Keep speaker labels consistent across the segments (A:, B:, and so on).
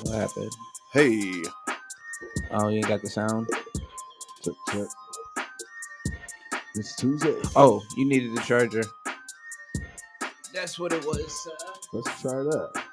A: What happened?
B: Hey.
A: Oh, you ain't got the sound?
C: Check. It's Tuesday.
A: Oh, you needed the charger. That's what it was.
C: Let's try that.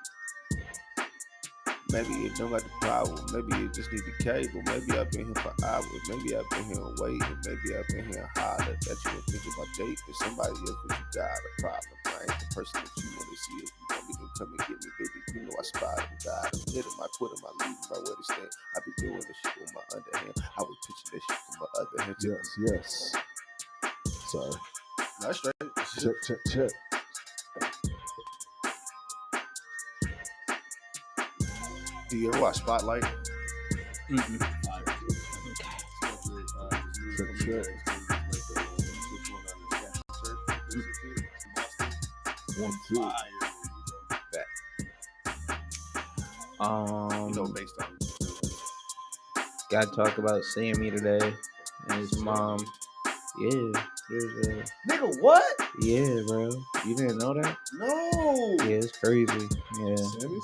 B: Maybe you don't got the power. Maybe you just need the cable. Maybe I've been here for hours. Maybe I've been here waiting. Maybe I've been here holler that you were thinking about dating somebody else, but you got a problem. I ain't the person that you want to see. If you want me to come and get me, baby, you know I spot him, got him, hit him, I put him, I leave him right where to stand. I be doing this shit with my underhand. I was pitching this shit from my other hand.
C: Yes. Sorry.
B: That's straight.
C: Check.
B: Do you ever watch Spotlight?
A: Mm-mm.
C: Check. 1, 2.
B: Based on.
A: Gotta talk about Sammy today and his mom. Yeah, there's a.
B: Nigga, what?
A: Yeah, bro. You didn't know that?
B: No.
A: Yeah, it's crazy. Yeah.
C: Sammy?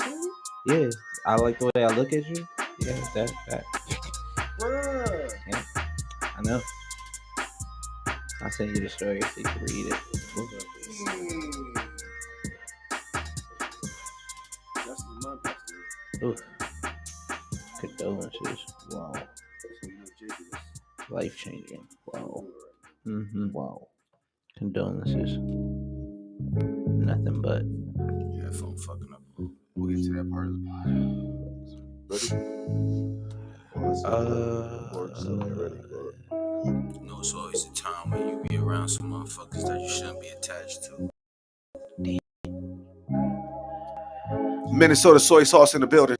A: Yeah. I like the way I look at you. Yeah, that.
B: Bruh.
A: Yeah. I know. I'll send you the story so you can read it.
B: That's the month.
A: Ooh. Condolences.
C: Wow.
A: Life changing.
C: Wow.
A: Mm-hmm.
C: Wow.
A: Condolences. Nothing but.
B: Yeah, phone fucking up. We'll get to that part of the
C: Ready?
D: You know, it's always a time when you be around some motherfuckers that you shouldn't be attached to.
B: Minnesota soy sauce in the building.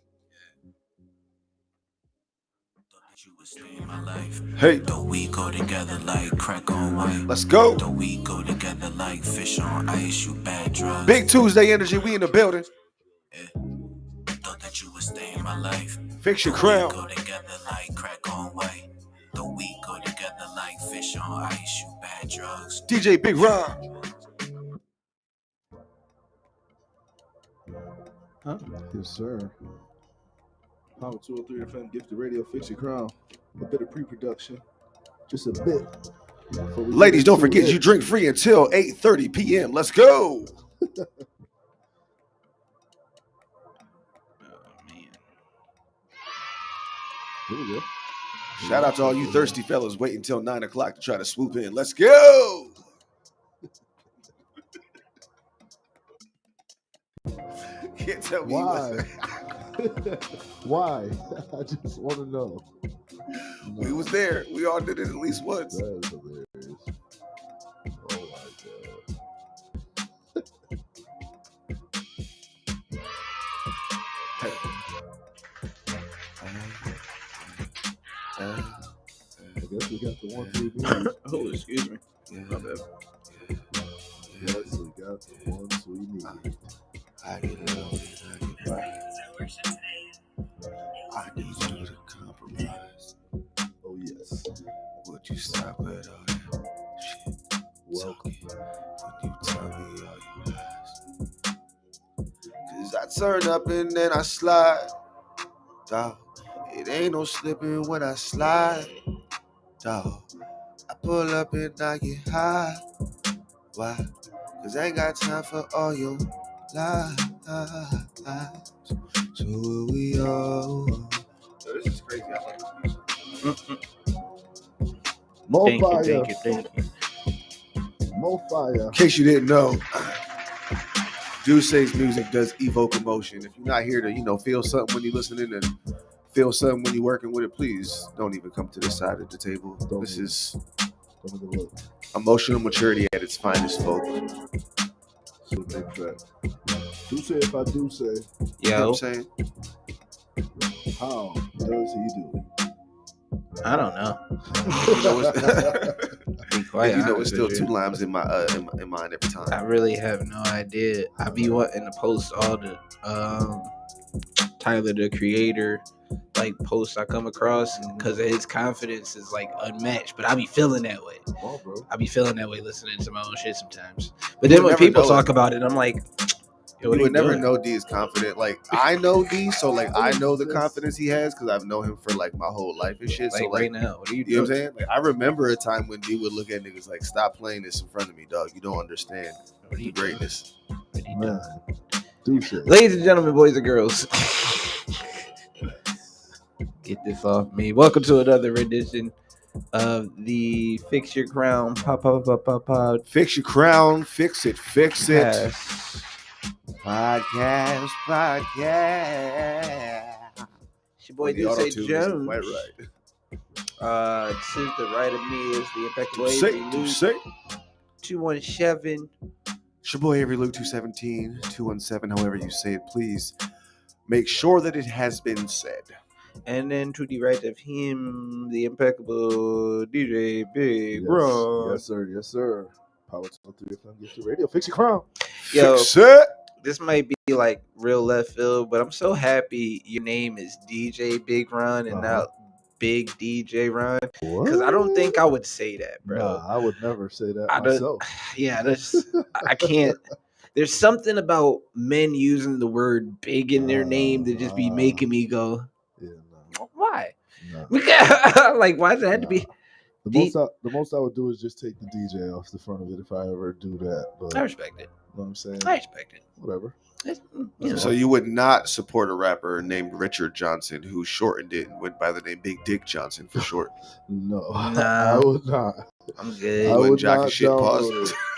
B: Hey,
D: Though we go together like crack on white.
B: let's go.
D: Though we go together like fish on ice. You bad drugs.
B: Big Tuesday energy. We in the building.
D: Yeah. Thought that you would stay in my life.
B: Fix your
D: Though
B: crown.
D: we go together like crack on white. Though we go together like fish on ice. You bad drugs.
B: DJ Big Ron.
A: Huh?
C: Yes, sir. POWER203FM gifted radio. Fix your crown. A bit of pre-production. Just a bit.
B: Ladies, don't forget you drink free until 8:30 p.m. Let's go.
C: Here we go.
B: Shout out to all you thirsty fellas waiting until 9 o'clock to try to swoop in. Let's go. Can't tell me
C: Why? Why? I just want to know.
B: We was there. We all did it at least once.
C: That is hilarious. Oh my I guess we got the 1, 2, 3.
A: Oh, excuse me.
B: My bad.
C: Yes, we got the ones we need.
B: I get it all. I need you to compromise.
C: Oh yes.
B: Would you stop with all that shit?
C: Welcome.
B: When you tell me all your lies. Cause I turn up and then I slide. Dog. It ain't no slipping when I slide. Dog. I pull up and I get high. Why? Cause I ain't got time for all your lies. So we all. This is crazy. I like this music.
C: More
A: Thank
C: fire.
A: you.
C: More fire.
B: In case you didn't know, Duce's music does evoke emotion. If you're not here to, feel something when you're listening and feel something when you're working with it, please don't even come to this side of the table. This is emotional maturity at its finest, folks.
C: So big track. Do say if I do say.
B: You know
A: Yo,
B: what I'm saying?
C: How does he do it?
A: I don't know. Be quite
B: It's
A: honest
B: still
A: with
B: two
A: you.
B: limes in my in mind every time.
A: I really have no idea. I be wanting to post all the Tyler the Creator posts I come across because his confidence is unmatched. But I be feeling that way.
C: Oh, bro.
A: I be feeling that way listening to my own shit sometimes. But then when people talk about it, I'm like,
B: You
A: What are
B: would
A: you
B: never
A: doing?
B: know D is confident. Like I know D, so like I know the confidence he has because I've known him for like my whole life and shit.
A: Like
B: So
A: right
B: like,
A: now, what are you
B: you know what I'm
A: doing?
B: saying? Like I remember a time when D would look at niggas like, "Stop playing this in front of me, dog. You don't understand
A: What are
B: the
A: you doing?
B: greatness."
A: What are you
C: Man,
A: doing?
C: do shit.
A: Ladies and gentlemen, boys and girls, get this off me. Welcome to another rendition of the Fix Your Crown podcast.
B: Fix your crown, fix it, podcast.
A: It's your boy
B: When the auto
A: Deuce
B: tune
A: Jones.
B: isn't quite right.
A: To the right of me is the impeccable
B: Say,
A: Avery Luke
B: say.
A: 217.
B: It's your boy Avery Luke 217, 217, however you say it, please. Make sure that it has been said.
A: And then to the right of him, the impeccable DJ Big Ron.
C: Yes, sir. Yes, sir. POWER203FM, get your radio. Fix your crown.
A: Yo,
B: Fix it.
A: this might be like real left field, but I'm so happy your name is DJ Big Ron and not Big DJ Ron. Because I don't think I would say that, bro.
C: Nah, I would never say that
A: I don't-
C: myself.
A: Yeah, I can't. There's something about men using the word big in their name that just be making me go,
C: Yeah,
A: why?
C: nah.
A: Like, why does it have to be?
C: The most I would do is just take the DJ off the front of it if I ever do that. But
A: I
C: you
A: respect it.
C: know what I'm saying?
A: I respect it.
C: Whatever.
B: So you would not support a rapper named Richard Johnson who shortened it and went by the name Big Dick Johnson for short.
C: No,
A: Nah.
C: I would not.
A: I'm
C: I
A: good.
B: would
C: would
B: jock
C: not
B: and shit, pause.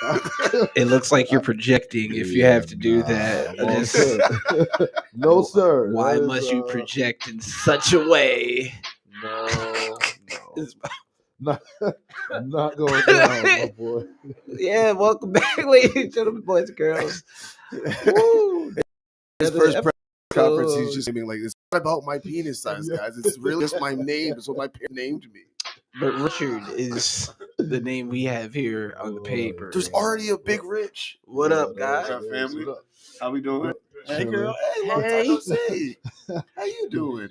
C: download it.
A: It looks like you're projecting if you have to do
C: Nah,
A: that.
C: no,
A: This-
C: sir. No, sir.
A: Why
C: That is,
A: must you project in such a way?
C: No.
A: It's-
C: Not going down, my boy.
A: Yeah, welcome back, ladies and gentlemen, boys and girls. Woo.
B: His
A: Another
B: first press conference,
A: episode.
B: he's just saying like, "It's not about my penis size, guys. It's really just my name. It's what my parents named me."
A: But Richard is the name we have here on the paper.
B: There's already a Big Rich.
A: What up,
C: What's
A: guys?
C: up,
B: family?
C: What up?
B: How we doing? Hey,
C: Chilling.
B: girl. Hey, long time no see. How you doing?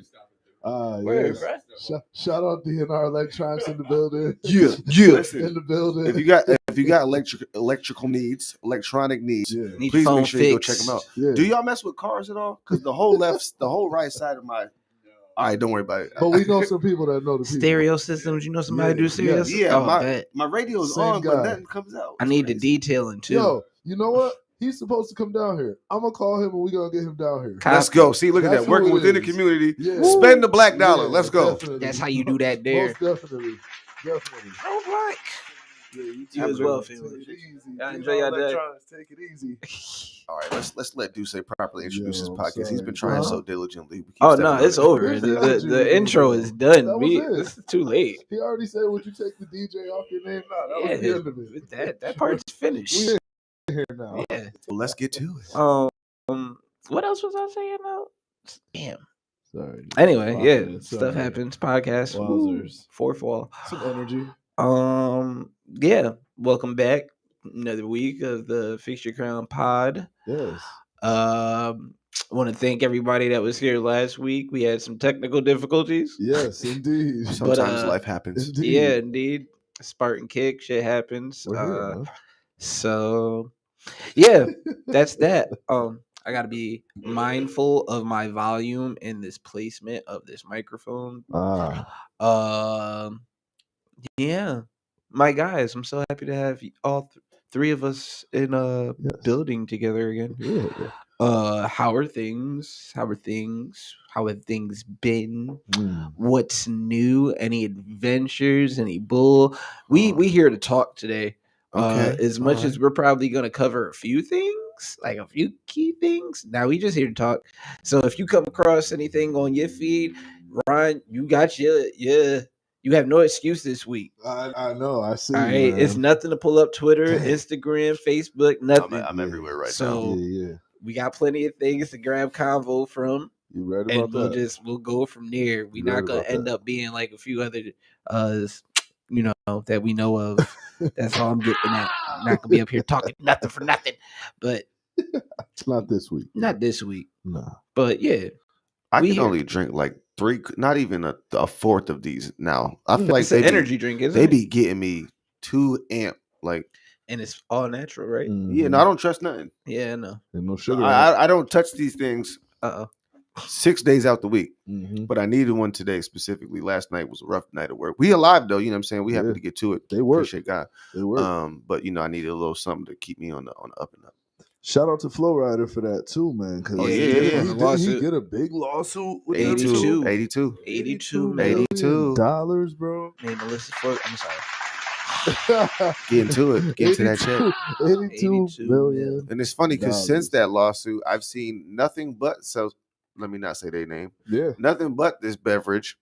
A: Where,
C: Yes.
A: bro?
C: Shout out DNR Electronics in the building.
B: Yeah.
C: In
B: Listen,
C: the building.
B: if you got electrical needs, electronic needs,
C: yeah.
A: Need
B: please
A: phone
B: make sure you go
A: fixed.
B: check them out.
C: Yeah.
B: Do y'all mess with cars at all? Because the whole right side of my. All right, don't worry about it.
C: But we know some people that know the people.
A: Stereo systems. You know somebody
C: Yeah,
A: do stereo
C: yeah.
A: systems?
B: Yeah,
A: Oh, bet.
B: my radio's
C: Same
B: on,
C: guy.
B: but nothing comes out.
A: I
B: It's
A: need the
B: crazy.
A: detailing too.
C: Yo, you know what? He's supposed to come down here. I'm gonna call him and we're gonna get him down here.
B: Let's go. See, look at
C: That's
B: that. Working
C: who it
B: within the
C: is.
B: community.
C: Yeah.
B: Spend the black dollar.
C: Yeah,
B: Let's go.
C: definitely.
A: That's how you do that there.
C: Most definitely. Definitely.
A: Oh, black.
C: Yeah,
A: You as well,
C: Take
A: family.
C: it easy.
A: Y'all enjoy your day.
C: Electronics, take it easy.
B: All right, let's let Duce properly introduce his
C: Yo,
B: podcast. He's
C: sorry.
B: been trying
A: Huh?
B: so diligently. We keep
A: Oh,
B: stepping
A: no,
B: on
A: it's
B: it.
A: over.
C: Here's the
A: The
C: energy
A: intro
C: we
A: is
C: do.
A: done.
C: That was it.
A: This is too late.
C: He already said, "Would you take the DJ off your name?" Nah, that was the
A: Yeah,
C: end of it.
A: that part's finished.
C: We in here now.
A: Yeah.
B: Well, let's get to it.
A: What else was I saying now? Damn.
C: Sorry.
A: Anyway, yeah,
C: Sorry.
A: stuff happens. Podcast.
C: Wowzers.
A: Fourth wall.
C: Some energy.
A: Yeah. Welcome back. Another week of the Fix Your Crown pod.
C: Yes.
A: Want to thank everybody that was here last week. We had some technical difficulties.
C: Yes, indeed.
B: Sometimes life happens.
C: Indeed.
A: Yeah, indeed. Spartan kick, shit happens.
C: We're here, man.
A: So yeah, that's that. I gotta be mindful of my volume and this placement of this microphone. Yeah, my guys, I'm so happy to have all three of us in a building together again.
C: Yeah.
A: How are things? How have things been?
C: Mm.
A: What's new? Any adventures? Any bull? We here to talk today.
B: Okay.
A: As much as we're probably gonna cover a few things, like a few key things. Now we just here to talk. So if you come across anything on your feed, Ron, you got you have no excuse this week.
C: I know. I see.
A: All right,
C: man.
A: it's nothing to pull up Twitter, Instagram, Facebook, nothing.
B: I'm everywhere right now.
A: So
C: Yeah.
A: we got plenty of things to grab convo from,
C: You right
A: and
C: about that?
A: we'll go from there. We're
C: You right
A: not gonna
C: about
A: end
C: that.
A: up being like a few other that we know of. That's all I'm getting at. I'm not gonna be up here talking nothing for nothing. But
C: It's not this week.
A: not this week.
C: No.
A: But yeah.
B: I
A: we
B: can
A: here.
B: only drink like 3, not even a fourth of these now. I feel like
A: It's an energy drink, isn't
B: they
A: it?
B: be getting me too amped. Like
A: and it's all natural, right?
B: Yeah, no, I don't trust nothing.
A: Yeah, I know.
C: And no sugar.
B: I don't touch these things 6 days out the week.
C: Mm-hmm.
B: But I needed one today specifically. Last night was a rough night at work. We alive though, you know what I'm saying? We happy to get to it.
C: They work.
B: Appreciate God.
C: They work.
B: But you know, I needed a little something to keep me on the up and up.
C: Shout out to Flow Rider for that too, man.
B: Oh,
C: He get a big lawsuit with
B: 82
C: million dollars, bro.
A: Name Melissa Ford. I'm sorry.
B: Get into it. Get into that check.
C: 82 million.
B: And it's funny because since that lawsuit, I've seen nothing but let me not say their name.
C: Yeah.
B: Nothing but this beverage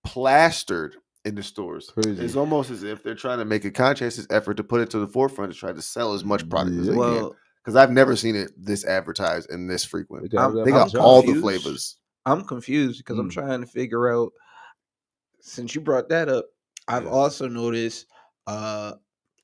B: plastered in the stores.
C: Crazy.
B: It's almost as if they're trying to make a conscientious effort to put it to the forefront to try to sell as much product as they can. Because I've never seen it this advertised and this frequent. They got all the flavors.
A: I'm confused because I'm trying to figure out, since you brought that up, I've also noticed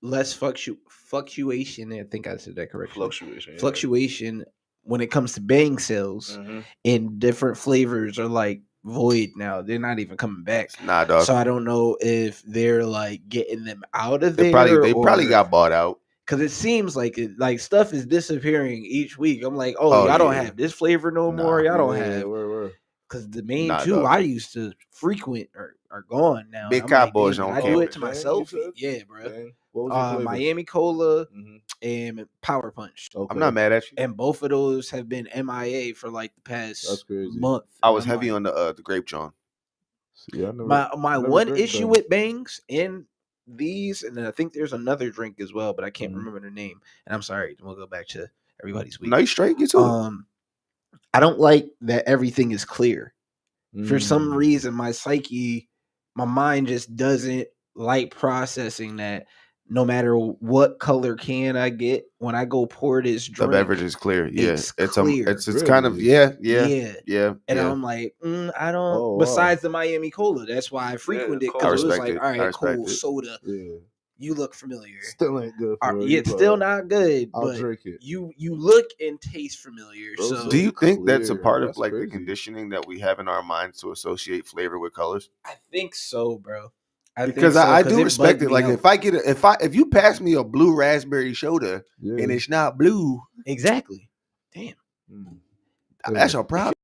A: less fluctuation. I think I said that correctly. Fluctuation when it comes to bang sales, and different flavors are like void now. They're not even coming back.
B: Nah, dog.
A: So I don't know if they're like getting them out of
B: there. They probably got bought out.
A: Because it seems like stuff is disappearing each week. I'm like, y'all don't have this flavor no more. Y'all don't have. Because the main two I used to frequent are gone now.
B: Big Cowboys on
A: I do it to myself. Yeah, bro.
C: What was your
A: Miami Cola and Power Punch.
B: Okay. I'm not mad at you.
A: And both of those have been MIA for like the past month.
B: I was heavy on the grape John.
C: Yeah,
A: my one issue with bangs and these, and then I think there's another drink as well, but I can't remember the name. And I'm sorry, we'll go back to everybody's week.
B: Nice straight, get to it.
A: I don't like that everything is clear. For some reason, my mind just doesn't like processing that. No matter what color can I get, when I go pour this drink,
B: the beverage is clear. Yeah,
A: it's clear.
B: It's really? Kind of yeah.
A: And I'm like, I don't. Besides the Miami Cola, that's why I frequented it, because it was like, all right, cool, soda.
C: Yeah.
A: You look familiar.
C: Still ain't good.
A: It's still not good.
C: I'll
A: but
C: drink it.
A: You look and taste familiar. So
B: do you think that's a part of like the conditioning that we have in our minds to associate flavor with colors?
A: I think so, bro.
B: Because I do respect it. Like if you pass me a blue raspberry soda and it's not blue,
A: exactly. Damn,
B: that's your problem.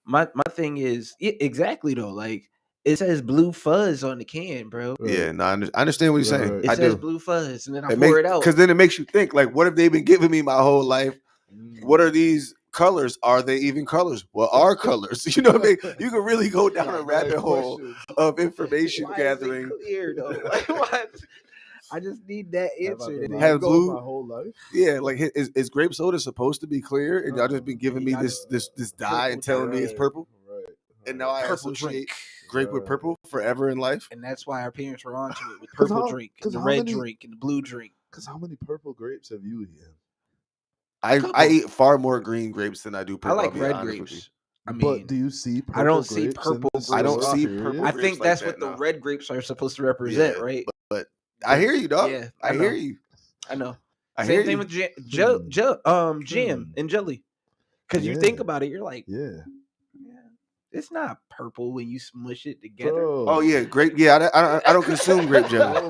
A: My thing is exactly though. Like it says blue fuzz on the can, bro.
B: Yeah, no, I understand what you're saying.
A: It says blue fuzz, and then I pour it out
B: because then it makes you think like, what have they been giving me my whole life? What are these colors? Are they even colors? What are colors? You know what I mean? You can really go down a rabbit hole of information gathering.
A: Clear though. Like, what? I just need that answer.
B: Have blue
C: my whole life?
B: Yeah, like is grape soda supposed to be clear? And y'all just been giving me this dye and telling me it's purple. Right. And now I associate grape with purple forever in life.
A: And that's why our parents were onto it with purple drink, the red drink, and the blue drink.
C: Because how many purple grapes have you eaten?
B: I eat far more green grapes than I do purple.
A: I like red grapes. I mean,
C: but do you see purple
A: I don't see purple grapes.
B: I don't see purple.
A: I think that's what the red grapes are supposed to represent, right?
B: But I hear you, dog.
A: Yeah,
B: I hear you.
A: I know.
B: Same
A: thing with jam and jelly. Because you think about it, you're like, it's not purple when you smush it together.
C: Bro.
B: Oh yeah, grape. Yeah, I don't consume grape jelly.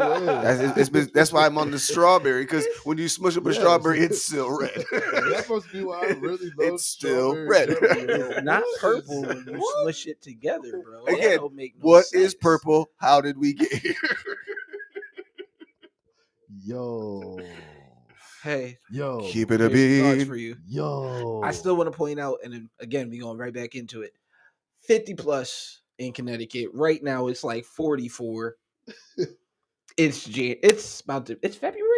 B: That's why I'm on the strawberry, because when you smush up a strawberry, it's still red.
C: That must be why I really love
B: it's still red.
A: It's not purple when you smush it together, bro.
B: Again, what is purple? How did we get here?
C: Yo.
A: Hey.
C: Yo.
B: Keep it a beat.
A: For you.
C: Yo.
A: I still want to point out, and then, again, we going right back into it. 50 plus in Connecticut. Right now, it's like 44. It's February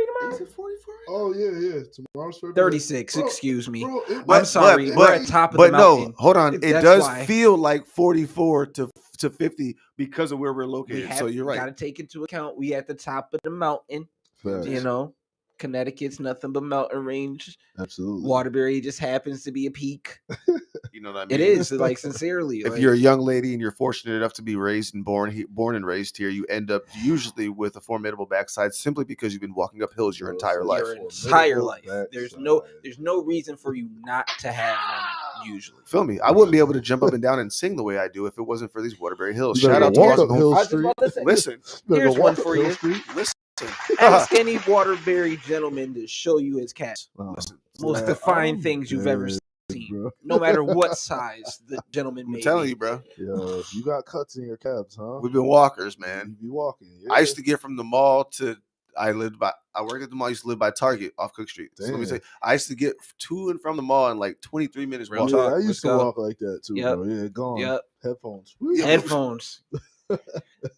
A: tomorrow.
B: Is it 44?
C: Oh yeah. Tomorrow's February.
A: 36. Excuse me.
C: Bro,
A: I'm sorry. We're at top of the mountain.
B: No, hold on. It does feel like 44 to 50 because of where we're located. So you're right.
A: Got to take into account we at the top of the mountain.
C: Facts.
A: You know, Connecticut's nothing but mountain range.
C: Absolutely.
A: Waterbury just happens to be a peak.
B: You know what I mean?
A: It is, like, sincerely.
B: If you're a young lady and you're fortunate enough to be raised and born and raised here, you end up usually with a formidable backside simply because you've been walking up hills your entire life.
A: There's no reason for you not to have one usually.
B: Feel me? I wouldn't be able to jump up and down and sing the way I do if it wasn't for these Waterbury hills. Shout out to
C: Hill Street.
B: Listen,
A: here's one for you.
B: Listen.
A: Ask any Waterbury gentleman to show you his cat. Most
C: Yeah,
A: defined
C: I'm
A: things you've ever
C: dead,
A: seen,
C: bro.
A: no matter what size the gentleman may
B: I'm telling
A: be.
B: you, bro.
C: Yo, you got cuts in your cabs, huh?
B: We've been walkers, man.
C: You be walking. Yeah.
B: I used to get from the mall to. I worked at the mall. I used to live by Target off Cook Street. So let me
C: Damn.
B: say, I used to get to and from the mall in like 23 minutes.
A: Real
B: Walk.
A: talk.
C: I
A: Let's
C: used to
A: go.
C: walk like that too,
A: Yep.
C: bro. Yeah, gone.
A: Yep.
C: Headphones.
A: Headphones.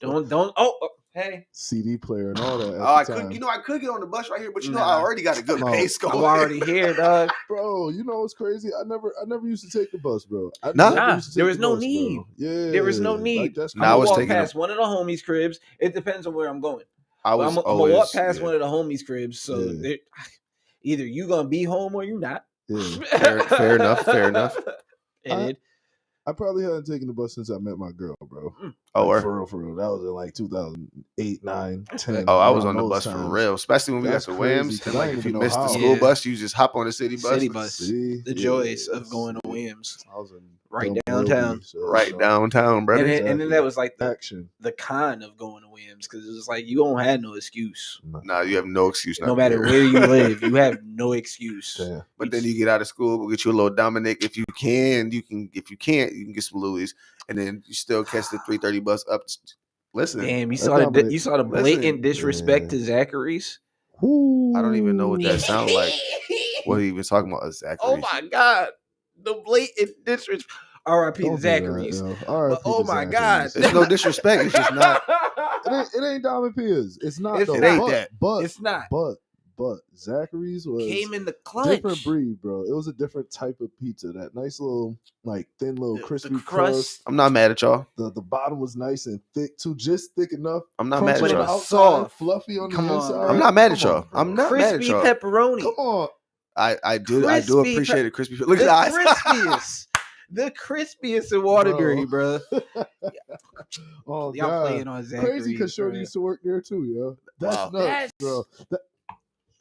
A: don't. Oh, hey.
C: CD player and all that. At
B: I
C: the
B: could,
C: time.
B: I could get on the bus right here, but
A: Nah.
B: I already got a good
C: No.
B: pace
A: I'm
B: going.
A: already here, dog.
C: Bro, you know what's crazy? I never used to take the bus, bro.
A: Nah, there was no need.
C: Bro. Yeah,
A: There was no
C: like,
A: need.
C: that's
A: I'm
B: Nah, I
A: gonna
B: was
A: walk
B: taking
A: past one of the homies' cribs. It depends on where I'm going.
B: I was
A: I'm gonna
B: always
A: walk past
B: yeah.
A: one of the homies' cribs. So
C: Yeah.
A: either you gonna be home or you not.
C: Yeah.
B: Fair enough. Fair enough.
C: I probably hadn't taken the bus since I met my girl, bro.
B: Oh,
C: like, for real. That was in like 2008, 9, 10.
B: Oh, I was
C: around
B: on the
C: those
B: bus
C: times.
B: for real, especially when we got
C: That's
B: to
C: crazy,
B: Williams.
C: 'cause
B: And
C: I
B: like,
C: didn't
B: if you
C: even know
B: missed the
C: how.
B: school
A: Yeah.
B: bus, you just hop on the city bus.
A: City bus.
C: See?
A: The
C: Yeah,
A: joys of
C: that's-
A: going to Williams.
C: I was in
A: Right
C: Dumb
A: downtown.
C: Willie, so,
B: Right
C: so,
B: downtown, brother.
A: And then that was like
C: action.
A: the con of going to Williams because it was like you don't have no excuse.
B: Nah, you have no excuse.
A: No
B: not to
A: matter
B: be
A: where
B: here.
A: you live, you have no excuse.
C: Damn.
B: But then you get out of school, go get you a little Dominic. If you can, you can. If you can't, you can get some Louis, and then you still catch the 3:30 bus up. Listen,
A: Damn, you
C: That
A: saw the
C: Dominic-
A: you saw the
B: listen,
A: blatant disrespect
C: yeah.
A: to Zachary's.
B: I don't even know what that sounds like. What are you even talking about, Zachary?
A: Oh my god, the blatant disrespect. R.I.P. to
C: Don't do that,
A: Zachary's.
C: yo. R.I.P.
A: Oh
C: to
A: my
C: Zachary's.
A: God.
B: It's no disrespect. It's just not.
C: It ain't Diamond Piers. It's not.
A: It's
C: though.
B: It ain't
C: but,
B: that.
C: But
A: It's not.
C: But Zachary's was
A: Came in the clutch.
C: different breed, bro. It was a different type of pizza. That nice little, like thin little
A: The
C: crispy
A: crust.
C: crust.
B: I'm not mad at y'all.
C: The bottom was nice and thick too, just thick enough.
B: I'm not
C: Crunchy
B: mad at
C: on the
B: y'all.
A: was
C: outside,
A: soft.
C: fluffy on
A: Come
C: the
A: on,
C: inside.
A: bro.
B: I'm not mad at
C: Come on,
B: y'all.
C: bro.
B: I'm not mad at
A: Crispy
B: y'all.
A: pepperoni.
C: Come on.
B: I do
A: Crispy
B: appreciate it. Crispy. Look
A: The
B: at the eyes.
A: crispiest. The crispiest in Waterbury, bro.
C: Oh,
A: Y'all
C: God.
A: playing on Zachary's.
C: Crazy because Shorty
A: bro.
C: used to work there too, yo. That's
B: Wow.
C: nuts, bro.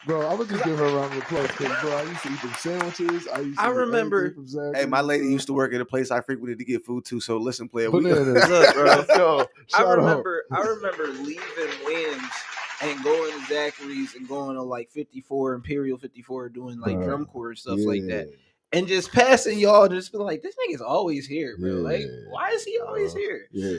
C: Bro, I would just give her a round of applause because, bro, I used to eat them sandwiches. I used to
A: I
C: eat
A: remember-
C: everything from Zachary's,
B: Hey, my lady
C: bro.
B: used to work at a place I frequented to get food too. So listen, player.
C: Bananas.
A: Look, bro.
C: Yo,
A: I
C: shout out.
A: remember leaving Williams and going to Zachary's and going to like 54 Imperial 54 doing like
C: Bruh.
A: drum corps and stuff like that.
C: Yeah.
A: And just passing y'all and just being like, this nigga's always here, bro. Like,
C: Yeah.
A: why is he always here?
C: Yeah.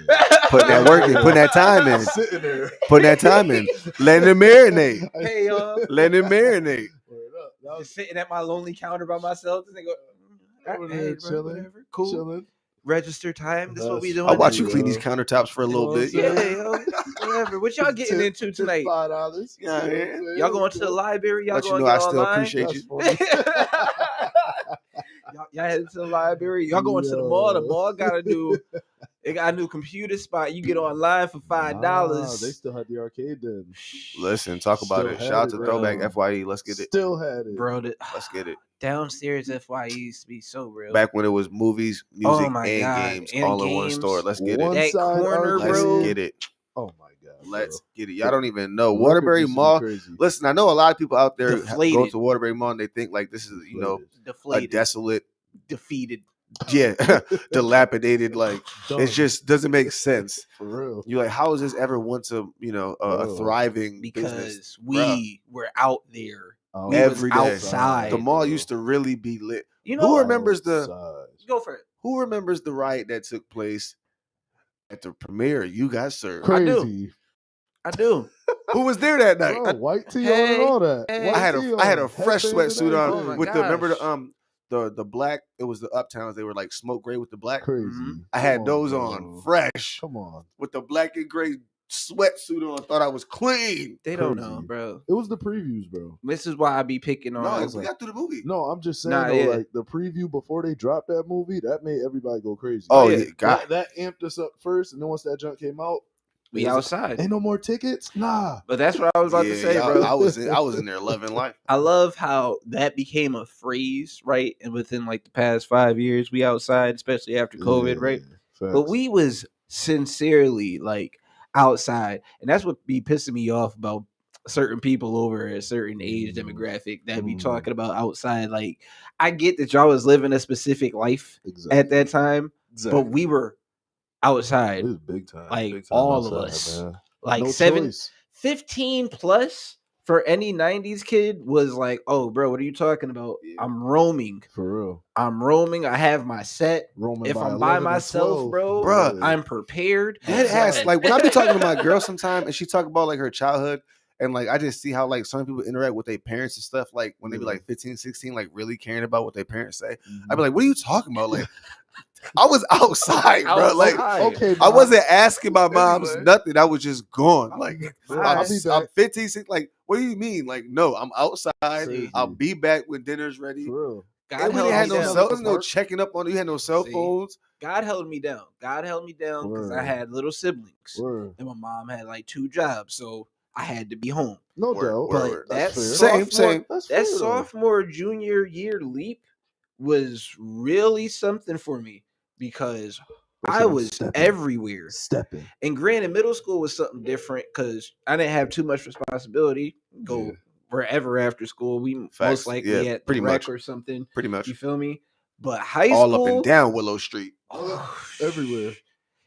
B: putting that work in, putting that time in,
C: Sitting there.
B: putting that time in, letting it marinate,
A: Hey, y'all.
B: letting it marinate.
C: Word up. That was
A: Just sitting at my lonely counter by myself. This nigga,
C: over
A: hey,
C: there
A: bro,
C: chilling,
A: whatever. Cool.
C: chilling.
A: Register time. This is what we
C: That's-
A: doing.
B: I'll watch you
C: Yo.
B: clean these countertops for a little bit.
C: You know what I'm
A: Yeah, yo, whatever. What y'all getting
C: Tip-
A: into
C: tip
A: tonight?
C: $5.
B: Yeah,
C: You know what
B: yeah.
C: I'm saying?
A: Y'all going to the library? Y'all
B: Let you
A: going
B: know
A: to
B: I
A: get
B: still
A: online?
B: appreciate
C: That's
B: you.
C: funny.
A: y'all headed to the library. Y'all going to the mall. The
C: Yo.
A: mall got a new, it got a new computer spot. You get online for $5.
C: Nah, they still had the arcade then.
B: Listen, talk about
C: Still
B: it.
C: had
B: Shout out
C: it,
B: to
C: bro.
B: Throwback FYE. Let's get it.
C: Still had it.
A: Bro,
B: Let's get it.
A: downstairs FYE used to be so real.
B: Back when it was movies, music,
A: my
B: and
A: God,
B: games
A: and
B: all in one
A: games.
B: store. Let's get
C: One
B: it.
A: That
C: side
A: corner,
C: arcade.
B: Let's
A: bro.
B: get it.
C: Oh my god.
B: Let's
C: bro.
B: get it. Y'all don't even know.
C: Records
B: Waterbury
C: used to be
B: Mall.
C: crazy.
B: Listen, I know a lot of people out there go
A: Deflated.
B: to Waterbury Mall and they think like this is, you know, a
A: Deflated,
B: desolate,
A: defeated.
B: yeah, dilapidated. Like
C: Done.
B: it just doesn't make sense.
C: for real.
B: You're like, how is this ever once a, you know, a
C: Bro.
B: thriving
A: Because
B: business?
A: we were out there.
C: Oh,
A: We
B: Every
A: was
B: day.
A: outside.
B: The mall used to really be lit.
A: You
B: Who
A: know,
B: remembers the
C: Outside.
A: go for it.
B: Who remembers the riot that took place at the premiere? You got served.
C: Crazy.
A: I do.
B: Who was there that night?
C: Bro, white tee on
A: Hey,
C: and all that.
A: hey.
C: White
B: I had
C: tee
B: a fresh
C: headband and
B: sweatsuit on
A: Oh
C: everything.
A: my
B: with the remember
A: gosh.
B: the black. It was the Uptowns. They were like smoke gray with the black.
C: Crazy.
A: Mhm.
B: I had
C: Come
B: those
C: bro.
B: on fresh
C: Come on.
B: with the black and gray sweatsuit on. Thought I was clean.
A: They don't
C: Crazy.
A: know, bro.
C: It was the previews, bro.
A: This is why I be picking on.
B: No,
C: was
B: we
C: like-
B: got through the movie.
C: No, I'm just saying
A: Nah,
C: though,
A: yeah.
C: like the preview before they dropped that movie, that made everybody go crazy.
B: Oh
A: yeah.
B: yeah, God.
C: that amped us up first, and then once that junk came out,
A: we
C: it was like,
A: outside.
C: ain't no more tickets. Nah.
A: But that's what I was about to
B: Yeah,
A: say,
B: y'all-
A: bro.
B: I was in there loving life.
A: I love how that became a phrase, right? And within like the past 5 years, we outside, especially after COVID, right?
C: Facts.
A: But we was sincerely like outside, and that's what be pissing me off about certain people over a certain age demographic that be talking about outside. Like, I get that y'all was living a specific life
C: exactly.
A: at that time,
C: Exactly.
A: but we were outside,
C: it was big time.
A: like,
C: Big time
A: all of
C: outside,
A: us.
C: man.
A: like
C: No
A: seven.
C: choice.
A: 15 plus for any 90s kid was like, oh, bro, what are you talking about?
B: Yeah.
A: I'm roaming.
C: For real.
A: I'm roaming. I have my set.
C: Roaming
A: If
C: by
A: I'm by
C: 11 or
A: myself,
C: 12.
A: bro,
B: Bruh.
A: I'm prepared.
B: Dead ass. Like when I be talking to my girl sometime and she talk about like her childhood and like I just see how like some people interact with their parents and stuff like when they be like 15, 16, like really caring about what their parents say. I be like, what are you talking about? Like I was outside, bro. Like
C: okay,
B: I
C: Mom.
B: wasn't asking my mom's
C: Anyway.
B: nothing. I was just gone. Like
C: Bro,
B: I'm,
C: I'll be back.
B: I'm 15, 16, like what do you mean? Like no, I'm outside.
C: Crazy.
B: I'll be back when dinner's ready.
C: For real.
A: God
B: And we
A: held
B: didn't have
A: me
B: no
A: down.
B: cell, there was no checking up on you. You had no cell
A: See?
B: phones.
A: God held me down. God held me down because I
C: Word.
A: had little siblings.
C: Word.
A: And my mom had like 2 jobs. So I had to be home.
C: No
B: Word,
C: doubt.
B: word,
A: But
B: word.
A: that
C: That's
B: fair.
A: sophomore,
B: Same.
C: That's
A: that
C: fair, though.
A: sophomore junior year leap was really something for me because
C: That's
A: I
C: what I'm
A: was
C: stepping.
A: everywhere.
C: Stepping.
A: And granted, middle school was something different because I didn't have too much responsibility. Go
C: Yeah.
A: wherever after school. We
B: Facts.
A: most likely
B: Yeah,
A: at the
B: pretty
A: rec
B: much.
A: or something.
B: Pretty much.
A: You feel me? But high
B: All
A: school,
B: up and down Willow Street.
C: Everywhere.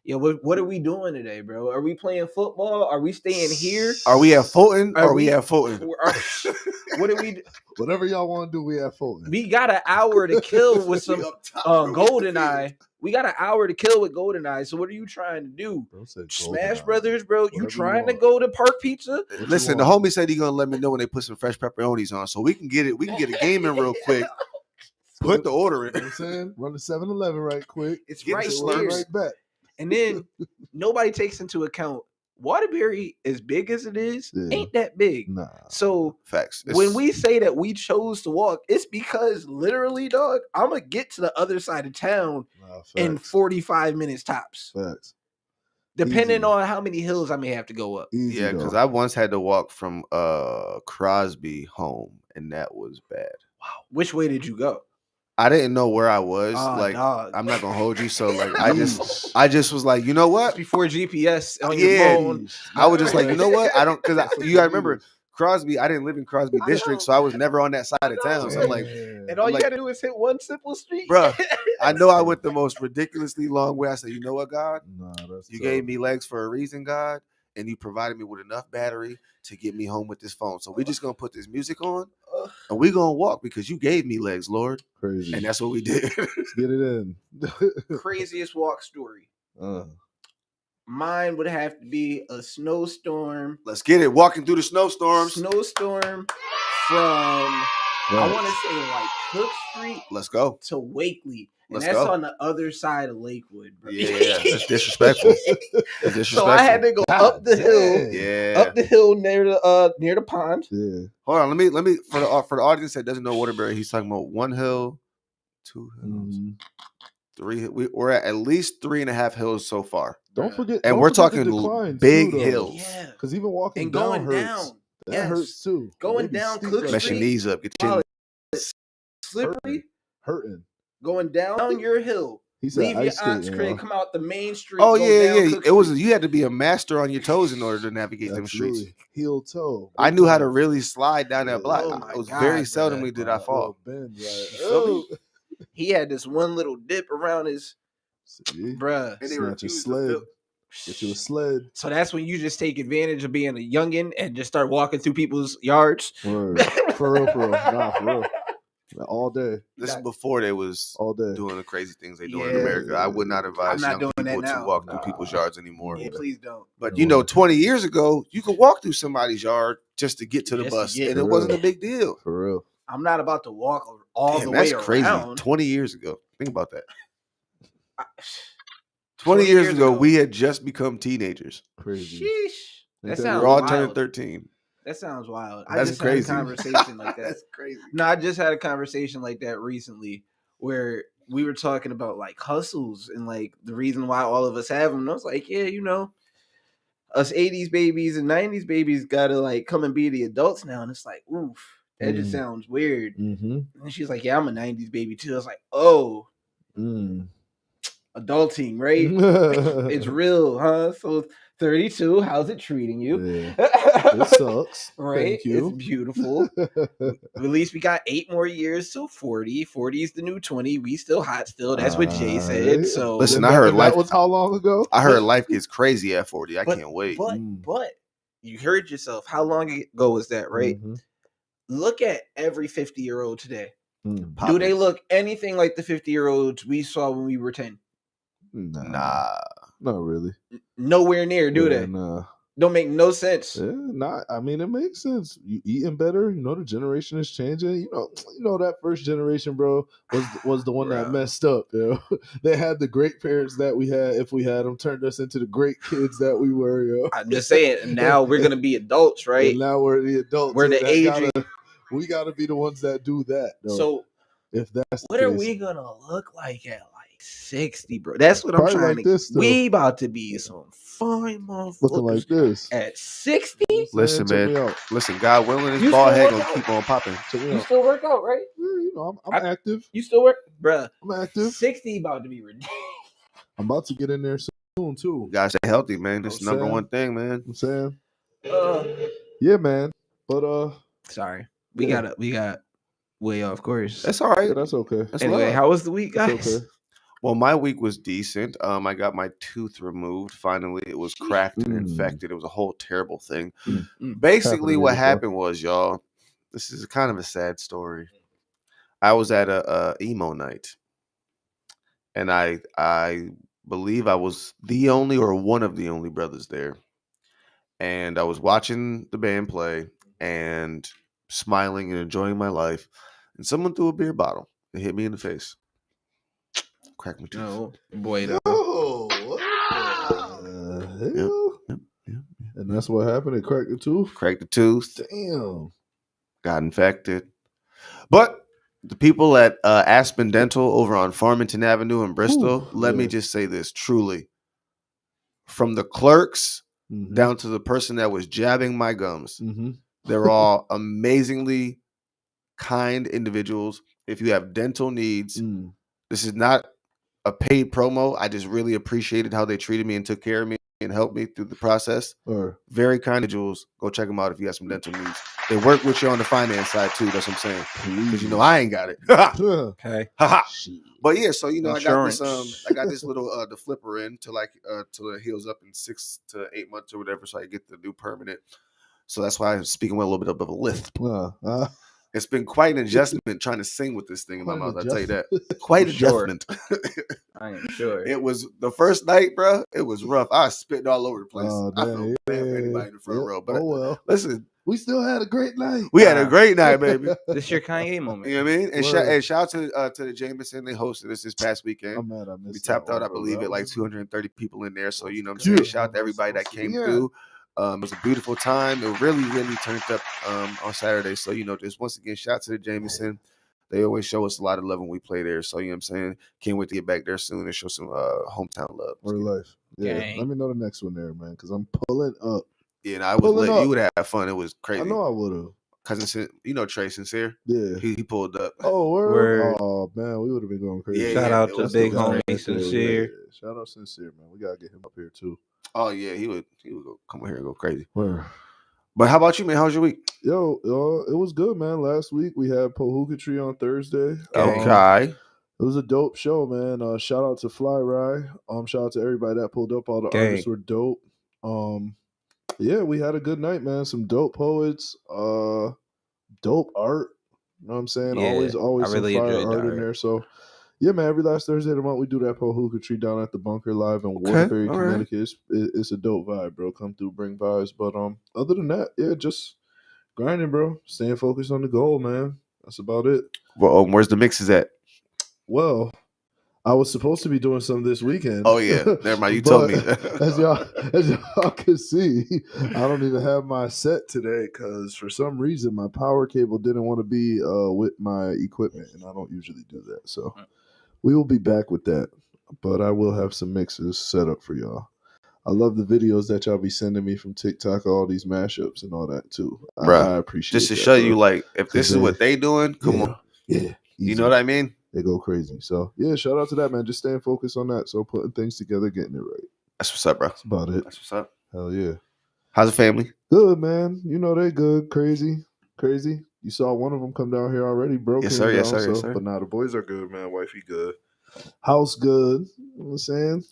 A: Yeah, what are we doing today, bro? Are we playing football? Are we staying here?
B: Are we at Fulton?
A: Are
B: Are we
A: we-
B: at Fulton?
A: What are we?
C: Whatever y'all want to do, we at Fulton.
A: We got an hour to kill with some
B: Up top, bro, we at the
A: Golden Eye.
B: field.
A: We got an hour to kill with Golden Eye. So what are you trying to do?
C: Bro said
A: Smash
C: GoldenEye.
A: Brothers, bro.
C: Whatever
A: You
C: you
A: trying to
C: want.
A: go to Park Pizza?
C: What you
B: Listen, the
C: want?
B: homie said he's gonna let me know when they put some fresh pepperonis on, so we can get it. We can get a game in real quick. Put the order
C: You know what I'm
B: in.
C: saying? Run the 7-Eleven right quick.
A: It's
B: Get
A: right
B: the
C: Slurp
A: here.
B: slurps.
C: right back.
A: And then nobody takes into account Waterbury, as big as it is,
C: Yeah.
A: ain't that big.
C: Nah.
A: So
B: Facts.
A: when we say that we chose to walk, it's because literally, dog, I'm gonna get to the other side of town
C: Nah,
A: in
C: facts.
A: 45 minutes tops,
C: Facts.
A: depending
C: Easy.
A: on how many hills I may have to go up.
C: Easy
B: Yeah,
C: though.
B: because I once had to walk from Crosby home, and that was bad.
A: Which way did you go?
B: I didn't know where I was. Like
A: dog.
B: I'm not gonna hold you. So like I just was like, you know what?
A: Before GPS on your
B: Yeah.
A: phone.
B: I was just like, you know what? I don't because
C: That's what
B: you gotta
C: it
B: remember
C: is.
B: Crosby. I didn't live in Crosby
A: I
B: district,
A: know.
B: so I was never on that side of town. So I'm like,
A: And all
B: I'm
A: you
B: like-
A: gotta do is hit one simple street.
B: bruh, I know I went the most ridiculously long way. I said, you know what, God?
C: Nah, that's
B: You
C: tough.
B: gave me legs for a reason, God, and you provided me with enough battery to get me home with this phone. So we're just gonna put this music on and we're gonna walk because you gave me legs, Lord.
C: Crazy.
B: And that's what we did.
C: Let's get it in.
A: Craziest walk story.
C: Uh,
A: Mine would have to be a snowstorm.
B: Let's get it. Walking through the snowstorms.
A: Snowstorm from I want to say like Cook Street
B: Let's go.
A: to Wakely. And
B: Let's
A: that's
B: go.
A: on the other side of Lakewood, bro.
B: Yeah, that's disrespectful. That's disrespectful.
A: So I had to go up the hill,
B: Yeah.
A: up the hill near the pond.
C: Yeah.
B: Hold on. Let me for the audience that doesn't know Waterbury, he's talking about 1 hill, 2 hills,
C: Mhm.
B: 3. We're at least 3.5 hills so far,
C: Don't forget.
B: and
C: don't
B: we're
C: forget the
B: talking
C: declines,
B: big
C: too, though.
B: hills.
A: Yeah.
C: Because even walking
A: And
C: down
A: going
C: hurts.
A: down.
C: That
A: Yes.
C: hurts too.
A: Going
C: They be
A: down
C: steep
A: Cook
C: like
B: Mess your
A: Street.
C: that.
B: knees up. Get your
A: Slippery,
C: Hurting.
A: going down your hill.
C: He said
A: Leave your
C: ice
A: aunt's
C: skating.
A: crib,
C: y'all.
A: come out the main street.
B: Oh
A: go
B: yeah,
A: down
B: yeah.
A: Cook
B: It was
A: Street.
B: you had to be a master on your toes in order to navigate them streets.
C: Absolutely. Heel toe.
B: I knew how to really slide down that
C: Yeah.
B: block.
A: Oh my
B: It was
A: God,
B: very
A: bruh.
B: seldomly did I fall.
C: Bend, like,
B: feel me?
C: oh.
A: He had this one little dip around his
C: See?
A: bruh.
B: And they
C: Snatch a
B: refused to
C: sled.
B: fill-
C: Get you a sled.
A: So that's when you just take advantage of being a youngin and just start walking through people's yards.
C: Word. For real, for real. Nah, for real. All day.
B: This is before they was
C: All day.
B: doing the crazy things they do in
A: Yeah.
B: America. I would not advise
A: not
B: young
A: doing that
B: people to
A: now.
B: walk
C: Nah.
B: through people's yards anymore.
A: Yeah, please don't.
B: But you know, 20 years ago, you could walk through somebody's yard just to get to the
A: Just to
B: bus,
A: get-
B: and
C: For
B: it wasn't a
C: real.
B: big deal.
C: For real.
A: I'm not about to walk all
B: Damn,
A: the
B: that's
A: way
B: crazy.
A: around.
B: 20 years ago. Think about that.
A: I-
B: 20 years ago, we had just become teenagers.
C: Crazy.
A: Sheesh. That
C: Okay.
A: sounds
B: We're all
A: wild.
B: turning 13.
A: That sounds wild. I
B: That's
A: just
B: crazy.
A: had a conversation like that.
B: That's crazy.
A: No, I just had a conversation like that recently where we were talking about like hustles and like the reason why all of us have them. And I was like, yeah, you know, us 80s babies and 90s babies gotta like come and be the adults now. And it's like, oof, that just sounds weird.
C: Mm-hmm.
A: And she's like, yeah, I'm a 90s baby too. I was like, oh,
C: Mm.
A: adulting, right? It's real, huh? So 32, how's it treating you?
C: Yeah. It sucks.
A: Right?
C: Thank you.
A: It's beautiful. At least we got 8 more years till 40. 40 is the new 20. We still hot still. That's what Jay said.
C: Alright.
B: Listen,
A: So
B: I heard
C: that
B: life.
C: was how long ago?
B: I heard life gets crazy at 40. I
A: But-
B: can't wait.
A: but You heard yourself. How long ago was that, right?
C: Mm-hmm.
A: Look at every 50-year-old today.
C: Mm.
A: Do they look anything like the 50-year-olds we saw when we were 10?
B: Nah.
C: Not really.
A: Nowhere near, do they?
C: Nah.
A: Don't make no sense.
C: Yeah, I mean, it makes sense. You eating better. You know, the generation is changing. You know that first generation, bro, was the one that
A: Bro.
C: messed up. Yo, they had the great parents that we had. If we had them, turned us into the great kids that we were. Yo,
A: I'm just saying. Now we're gonna be adults, right?
C: And now we're the adults.
A: We're the aging.
C: We gotta be the ones that do that. Though,
A: So
C: if that's
A: what
C: the
A: are
C: case.
A: we gonna look like at like 60, bro? That's what
C: Probably
A: I'm trying
C: like
A: to.
C: this, though.
A: We about to be some fine motherfuckers.
C: Looking like this.
A: At 60.
B: Listen,
C: Check me
B: man.
C: out.
B: Listen, God willing,
A: You
B: this ball
A: still
B: head
A: work
B: gonna
A: out?
B: keep on popping.
C: Check me
A: You
C: out.
A: still work out, right?
C: Yeah, you know, I'm active.
A: You still work, bruh.
C: I'm active.
A: 60 about to be ridiculous.
C: I'm about to get in there soon too.
B: You gotta stay healthy, man. That's the number one thing, man.
C: I'm saying,
A: Uh,
C: yeah, man. But
A: sorry, we
C: Yeah.
A: got way off course.
B: That's all right.
C: yeah, that's okay.
B: That's
A: Anyway,
B: love.
A: how was the week,
C: That's
A: guys?
C: okay.
B: Well, my week was decent. I got my tooth removed. Finally, it was cracked and infected. It was a whole terrible thing. Basically, what happened was, y'all, this is kind of a sad story. I was at a emo night, and I believe I was the only or one of the only brothers there. And I was watching the band play and smiling and enjoying my life. And someone threw a beer bottle and hit me in the face. Cracked my tooth.
A: No, boy, though.
C: Oh, what the hell?
B: Yep.
C: And that's what happened. It cracked the tooth.
B: Cracked the tooth.
C: Damn.
B: Got infected. But the people at Aspen Dental over on Farmington Avenue in Bristol, let me just say this truly. From the clerks down to the person that was jabbing my gums, they're all amazingly kind individuals. If you have dental needs, this is not a paid promo. I just really appreciated how they treated me and took care of me and helped me through the process. Very kind individuals. Go check them out if you have some dental needs. They work with you on the finance side too. That's what I'm saying. Because you know I ain't got it.
A: Okay.
B: But yeah, so you know
A: Insurance.
B: I got this little the flipper in till it heals up in 6 to 8 months or whatever, so I get the new permanent. So that's why I'm speaking with a little bit of a lisp. It's been quite an adjustment trying to sing with this thing in my mouth. I'll tell you that. Quite an adjustment.
A: I am sure.
B: It was the first night, bro. It was rough. I was spitting all over the place. I felt bad for anybody in the front row. But listen,
C: we still had a great night.
B: We had a great night, baby.
A: This your Kanye moment.
B: You know what I mean? And shout out to the Jameson. They hosted us this past weekend.
C: I'm mad I missed
B: We tapped out, I believe, at like 230 people in there. So, you know what I'm saying? Shout out to everybody that came through. It was a beautiful time. It really, really turned up on Saturday. So, you know, just once again, shout out to the Jameson. They always show us a lot of love when we play there. So, you know what I'm saying? Can't wait to get back there soon and show some hometown love.
C: Real life. Yeah.
A: Gang.
C: Let me know the next one there, man, because I'm pulling up.
B: Yeah, and I was lit. You would have fun. It was crazy.
C: I know I would have.
B: Cousin, you know Trey Sincere?
C: Yeah.
B: He pulled up.
C: Oh, word. Oh, man, we would have been going crazy.
B: Yeah,
A: Shout out to
B: was
A: big
B: great.
A: homie Sincere.
C: Yeah. Shout out Sincere, man. We got to get him up here, too.
B: Oh, yeah, he would go come here and go crazy.
C: Word.
B: But how about you, man? How's your week?
C: Yo, it was good, man. Last week we had Pohookatry on Thursday.
B: Okay.
C: It was a dope show, man. Shout out to Fly Rye. Shout out to everybody that pulled up. All the artists were dope. Yeah, we had a good night, man. Some dope poets, dope art. You know what I'm saying?
A: Yeah,
C: always
A: I really
C: some fire
A: enjoyed the
C: art in
A: art.
C: there. So yeah, man, every last Thursday of the month we do that Pohookatry down at the Bunker Live in Waterbury, Connecticut. It's a dope vibe, bro. Come through, bring vibes. But other than that, yeah, just grinding, bro. Staying focused on the goal, man. That's about it.
B: Well, where's the mixes at?
C: Well, I was supposed to be doing some this weekend.
B: Oh yeah, never mind. You told me.
C: as y'all can see, I don't even have my set today because for some reason my power cable didn't want to be with my equipment, and I don't usually do that. So we will be back with that, but I will have some mixes set up for y'all. I love the videos that y'all be sending me from TikTok, all these mashups and all that too. I appreciate
B: just to
C: that,
B: show
C: bro.
B: you, like, if this is what they doing, come on.
C: Yeah.
B: You know what I mean?
C: They go crazy. So, yeah, shout out to that, man. Just staying focused on that. So, putting things together, getting it right.
B: That's what's up, bro.
C: That's about it.
B: That's what's up.
C: Hell yeah.
B: How's the family?
C: Good, man. You know they good. Crazy. You saw one of them come down here already, bro.
B: Yes, sir. Yes, sir. Yes, sir.
C: But now the boys are good, man. Wifey good. House good. You know what I'm saying?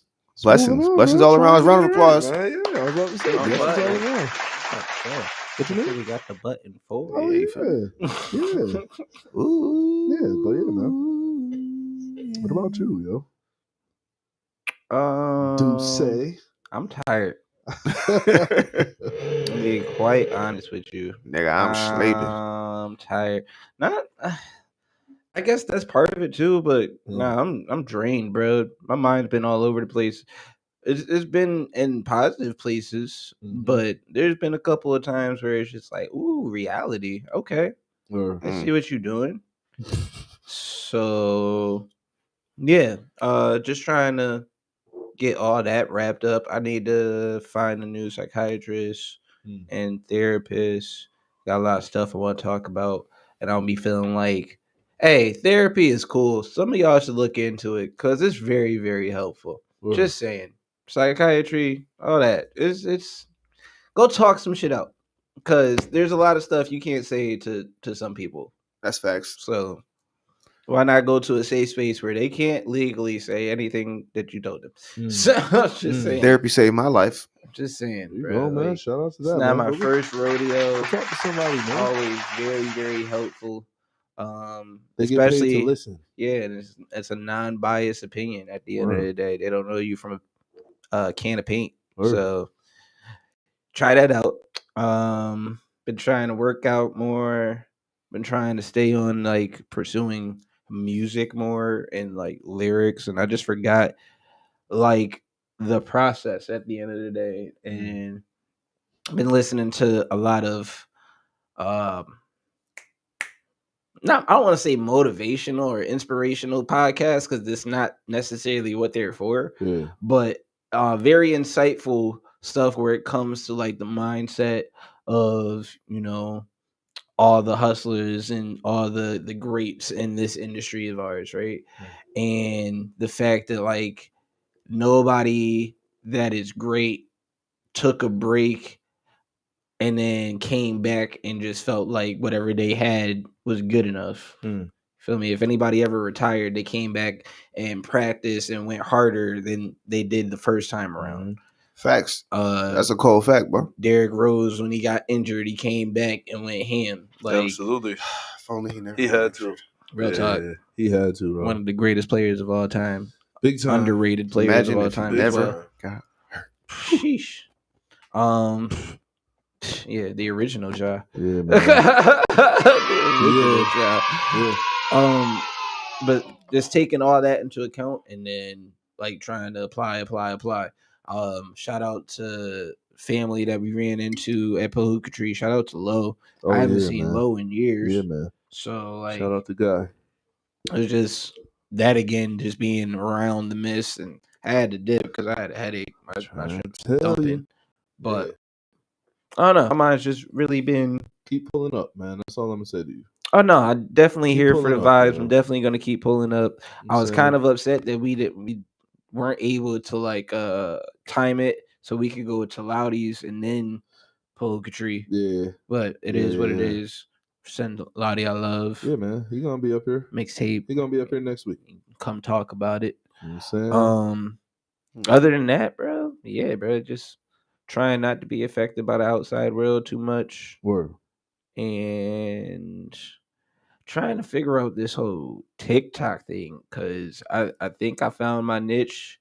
B: Blessings. Blessings all around. Round of applause.
C: Man, yeah, I was about to say blessings all around. What you mean?
A: We got the button for.
C: Oh
B: Yeah, you feel me?
C: yeah.
B: Ooh.
C: Yeah, but yeah, man. What about you, yo? Do say.
A: I'm tired. I'm being quite honest with you.
B: Nigga, I'm sleeping.
A: I'm tired. Not. I guess that's part of it too, but nah, I'm drained, bro. My mind's been all over the place. It's been in positive places, but there's been a couple of times where it's just like, ooh, reality. Okay, I see what you're doing. So yeah, just trying to get all that wrapped up. I need to find a new psychiatrist and therapist. Got a lot of stuff I want to talk about, and I'll be feeling like, hey, therapy is cool. Some of y'all should look into it because it's very, very helpful. Just saying, psychiatry, all that. It's go talk some shit out because there's a lot of stuff you can't say to some people.
B: That's facts.
A: So why not go to a safe space where they can't legally say anything that you told them? So I'm just saying.
B: Therapy saved my life.
A: Just saying,
C: You
A: bro.
C: go, man.
A: Like,
C: Shout out to
A: it's
C: that.
A: not
C: man.
A: my first rodeo.
C: Talk to somebody, man.
A: Always very, very helpful.
C: They
A: Especially
C: get paid to listen.
A: Yeah, and it's a non-biased opinion at the end of the day. They don't know you from a can of paint. So try that out. Been trying to work out more. Been trying to stay on like pursuing music more and like lyrics, and I just forgot like the process at the end of the day. And I've been listening to a lot of I don't want to say motivational or inspirational podcasts because it's not necessarily what they're for, but very insightful stuff where it comes to like the mindset of, you know, all the hustlers and all the greats in this industry of ours, right? And the fact that like nobody that is great took a break and then came back and just felt like whatever they had was good enough. Feel me? If anybody ever retired, they came back and practiced and went harder than they did the first time around.
B: Facts. That's a cold fact, bro.
A: Derrick Rose, when he got injured, he came back and went ham. Like,
C: absolutely.
B: If only he never
C: had to.
A: Real talk.
C: He had to, bro.
A: One of the greatest players of all time.
C: Big time.
A: Underrated players of all time.
B: Never got hurt.
A: Sheesh. Yeah, the original Ja.
C: Yeah, man.
A: The original Ja. But just taking all that into account and then like trying to apply. Shout out to family that we ran into at POWER203. Shout out to Lo. I haven't seen Lo in years.
C: Yeah, man.
A: So like,
C: shout out to Guy.
A: It was just that again, just being around the mist, and I had to dip because I had a headache. My shit's dumping. But I don't know. My mind's just really been
C: keep pulling up, man. That's all I'm gonna say to you.
A: Oh no, I definitely here for the vibes. I'm definitely gonna keep pulling up. I was kind of upset that we weren't able to like time it so we could go to Loudy's and then POWER203.
C: Yeah,
A: but it is what it is. Send Loudy I love.
C: Yeah, man. He gonna be up here.
A: Mixtape.
C: He gonna be up here next week.
A: Come talk about it.
C: You know what I'm saying?
A: Other than that, bro, yeah, bro, just trying not to be affected by the outside world too much.
C: Word.
A: And trying to figure out this whole TikTok thing because I think I found my niche.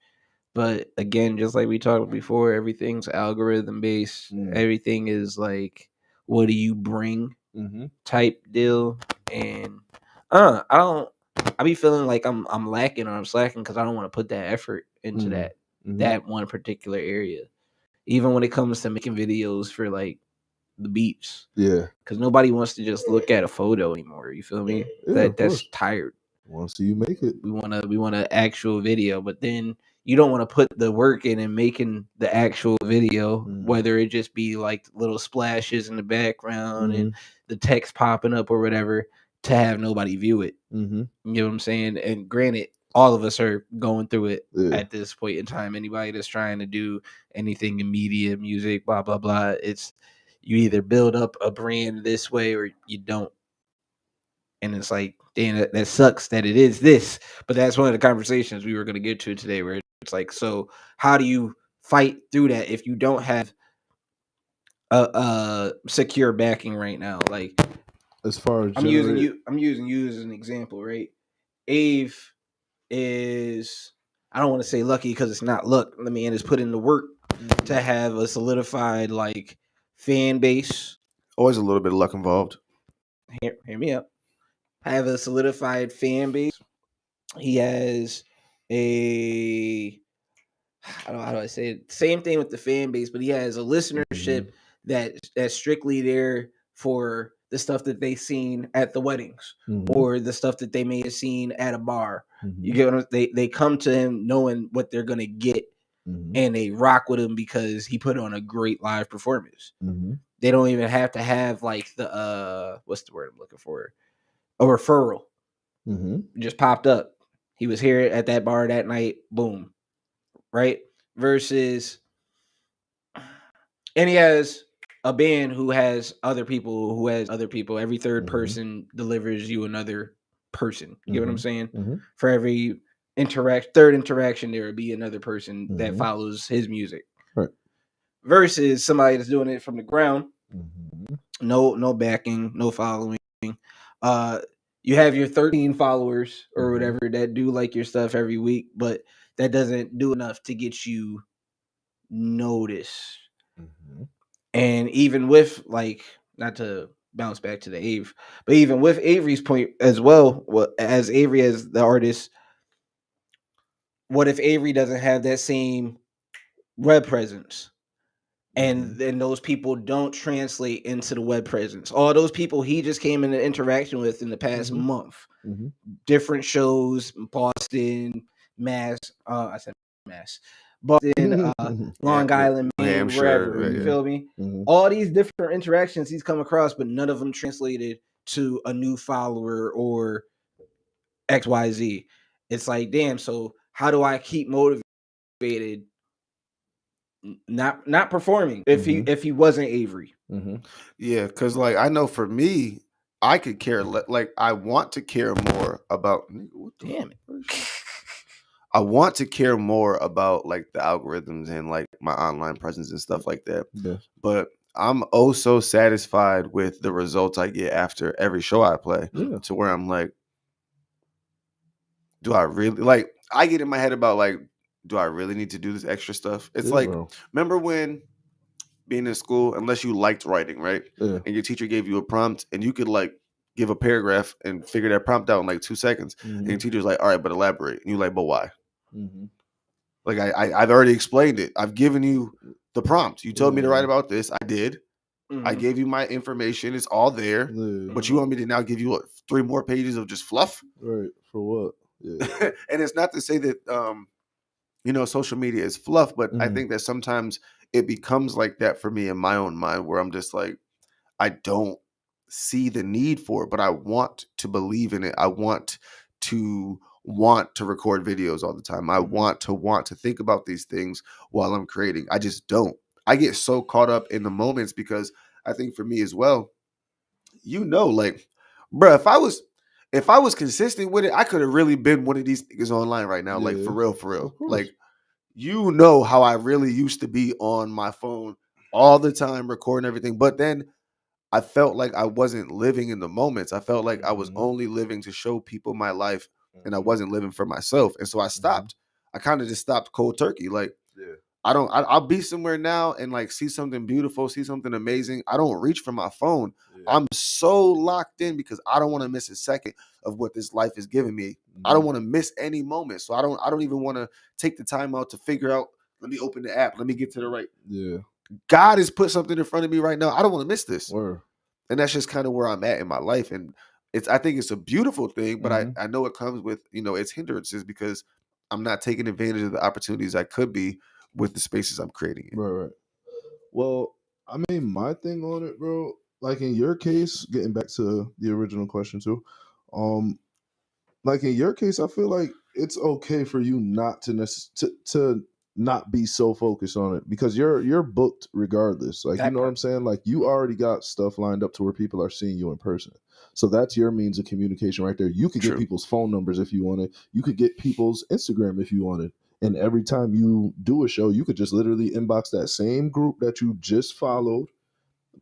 A: But again, just like we talked before, everything's algorithm based. Everything is like, what do you bring type deal. And I be feeling like I'm lacking or I'm slacking because I don't want to put that effort into that one particular area. Even when it comes to making videos for like the beach.
C: Yeah.
A: Because nobody wants to just look at a photo anymore. You feel me?
C: Yeah,
A: that's tired.
C: Once you make it.
A: We want an actual video, but then you don't want to put the work in making the actual video, whether it just be like little splashes in the background and the text popping up or whatever to have nobody view it. You know what I'm saying? And granted, all of us are going through it at this point in time. Anybody that's trying to do anything in media, music, blah, blah, blah. It's you either build up a brand this way or you don't. And it's like, damn, that sucks that it is this. But that's one of the conversations we were going to get to today where it's like, so how do you fight through that if you don't have secure backing right now. Like
C: As far as
A: I'm using you as an example, right? Ave is, I don't want to say lucky because it's not luck. The man has put in the work to have a solidified like fan base.
B: Always a little bit of luck involved.
A: Hear me out. Have a solidified fan base. He has a, how do I say it? Same thing with the fan base, but he has a listenership that's strictly there for the stuff that they seen at the weddings or the stuff that they may have seen at a bar. You get what they come to him knowing what they're gonna get, and they rock with him because he put on a great live performance. They don't even have to have like the what's the word I'm looking for? A referral. Just popped up. He was here at that bar that night. Boom. Right? Versus, and he has a band who has other people. Every third person delivers you another person. You get what I'm saying? For every third interaction, there will be another person that follows his music.
C: Right.
A: Versus somebody that's doing it from the ground. No backing, no following. You have your 13 followers or whatever that do like your stuff every week, but that doesn't do enough to get you noticed. And even with, like, not to bounce back to the Ave, but even with Avery's point as well, as Avery as the artist, what if Avery doesn't have that same web presence? And then those people don't translate into the web presence. All those people he just came into interaction with in the past month, different shows, Boston, Mass, Boston, Long Island, Maine, wherever. You feel me? All these different interactions he's come across, but none of them translated to a new follower or XYZ. It's like, damn. So how do I keep motivated? Not performing if he wasn't Avery.
B: Yeah, because like I know for me, I could care like I want to care more about.
A: Damn it!
B: I want to care more about like the algorithms and like my online presence and stuff like that.
C: Yes.
B: But I'm oh so satisfied with the results I get after every show I play. To where I'm like, do I really like? I get in my head about like, do I really need to do this extra stuff? It's like, remember when being in school, unless you liked writing, right? And your teacher gave you a prompt and you could like give a paragraph and figure that prompt out in like 2 seconds. And your teacher's like, all right, but elaborate. And you're like, but why? Like I've already explained it. I've given you the prompt. You told me to write about this. I did. I gave you my information. It's all there. But you want me to now give you what, 3 more pages of just fluff?
C: Right. For what? Yeah.
B: And it's not to say that social media is fluff, but I think that sometimes it becomes like that for me in my own mind, where I'm just like, I don't see the need for it, but I want to believe in it. I want to record videos all the time. I want to think about these things while I'm creating. I just don't. I get so caught up in the moments because I think for me as well, like, bro, if I was consistent with it, I could have really been one of these niggas online right now. Like for real. Like, how I really used to be on my phone all the time, recording everything. But then I felt like I wasn't living in the moments. I felt like I was only living to show people my life, and I wasn't living for myself. And so I stopped. I kind of just stopped cold turkey. Like, I'll be somewhere now and like see something beautiful, see something amazing. I don't reach for my phone. I'm so locked in because I don't want to miss a second of what this life is giving me. I don't want to miss any moment. So I don't even want to take the time out to figure out, let me open the app. Let me get to the right. Yeah. God has put something in front of me right now. I don't want to miss this. Word. And that's just kind of where I'm at in my life. And I think it's a beautiful thing, but I know it comes with, its hindrances because I'm not taking advantage of the opportunities I could be with the spaces I'm creating.
C: Right. Well, I mean, my thing on it, bro, like in your case, getting back to the original question too, like in your case, I feel like it's okay for you not to not be so focused on it because you're booked regardless. Like, you know what I'm saying? Like, you already got stuff lined up to where people are seeing you in person. So that's your means of communication right there. You could get people's phone numbers if you wanted. You could get people's Instagram if you wanted. And every time you do a show, you could just literally inbox that same group that you just followed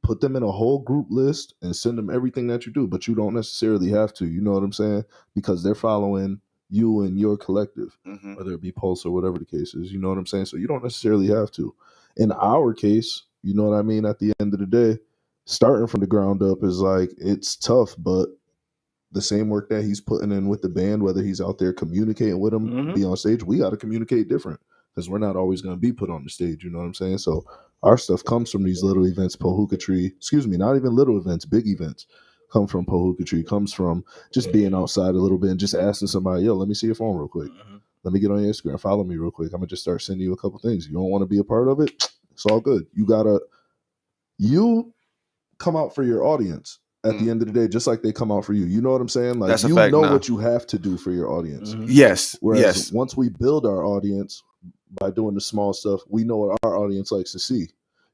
C: put them in a whole group list and send them everything that you do, but you don't necessarily have to. You know what I'm saying? Because they're following you and your collective, whether it be Pulse or whatever the case is. You know what I'm saying? So you don't necessarily have to. In our case, you know what I mean? At the end of the day, starting from the ground up is like, it's tough, but the same work that he's putting in with the band, whether he's out there communicating with them, be on stage, we got to communicate different because we're not always going to be put on the stage. You know what I'm saying? So our stuff comes from these little events, Pohuka Tree, not even little events, big events come from Pohuka Tree, comes from just being outside a little bit and just asking somebody, yo, let me see your phone real quick. Let me get on your Instagram, follow me real quick. I'm going to just start sending you a couple things. You don't want to be a part of it? It's all good. You come out for your audience at the end of the day, just like they come out for you. You know what I'm saying? Like, you know what you have to do for your audience.
B: Yes.
C: Whereas once we build our audience by doing the small stuff, we know what our audience likes to see.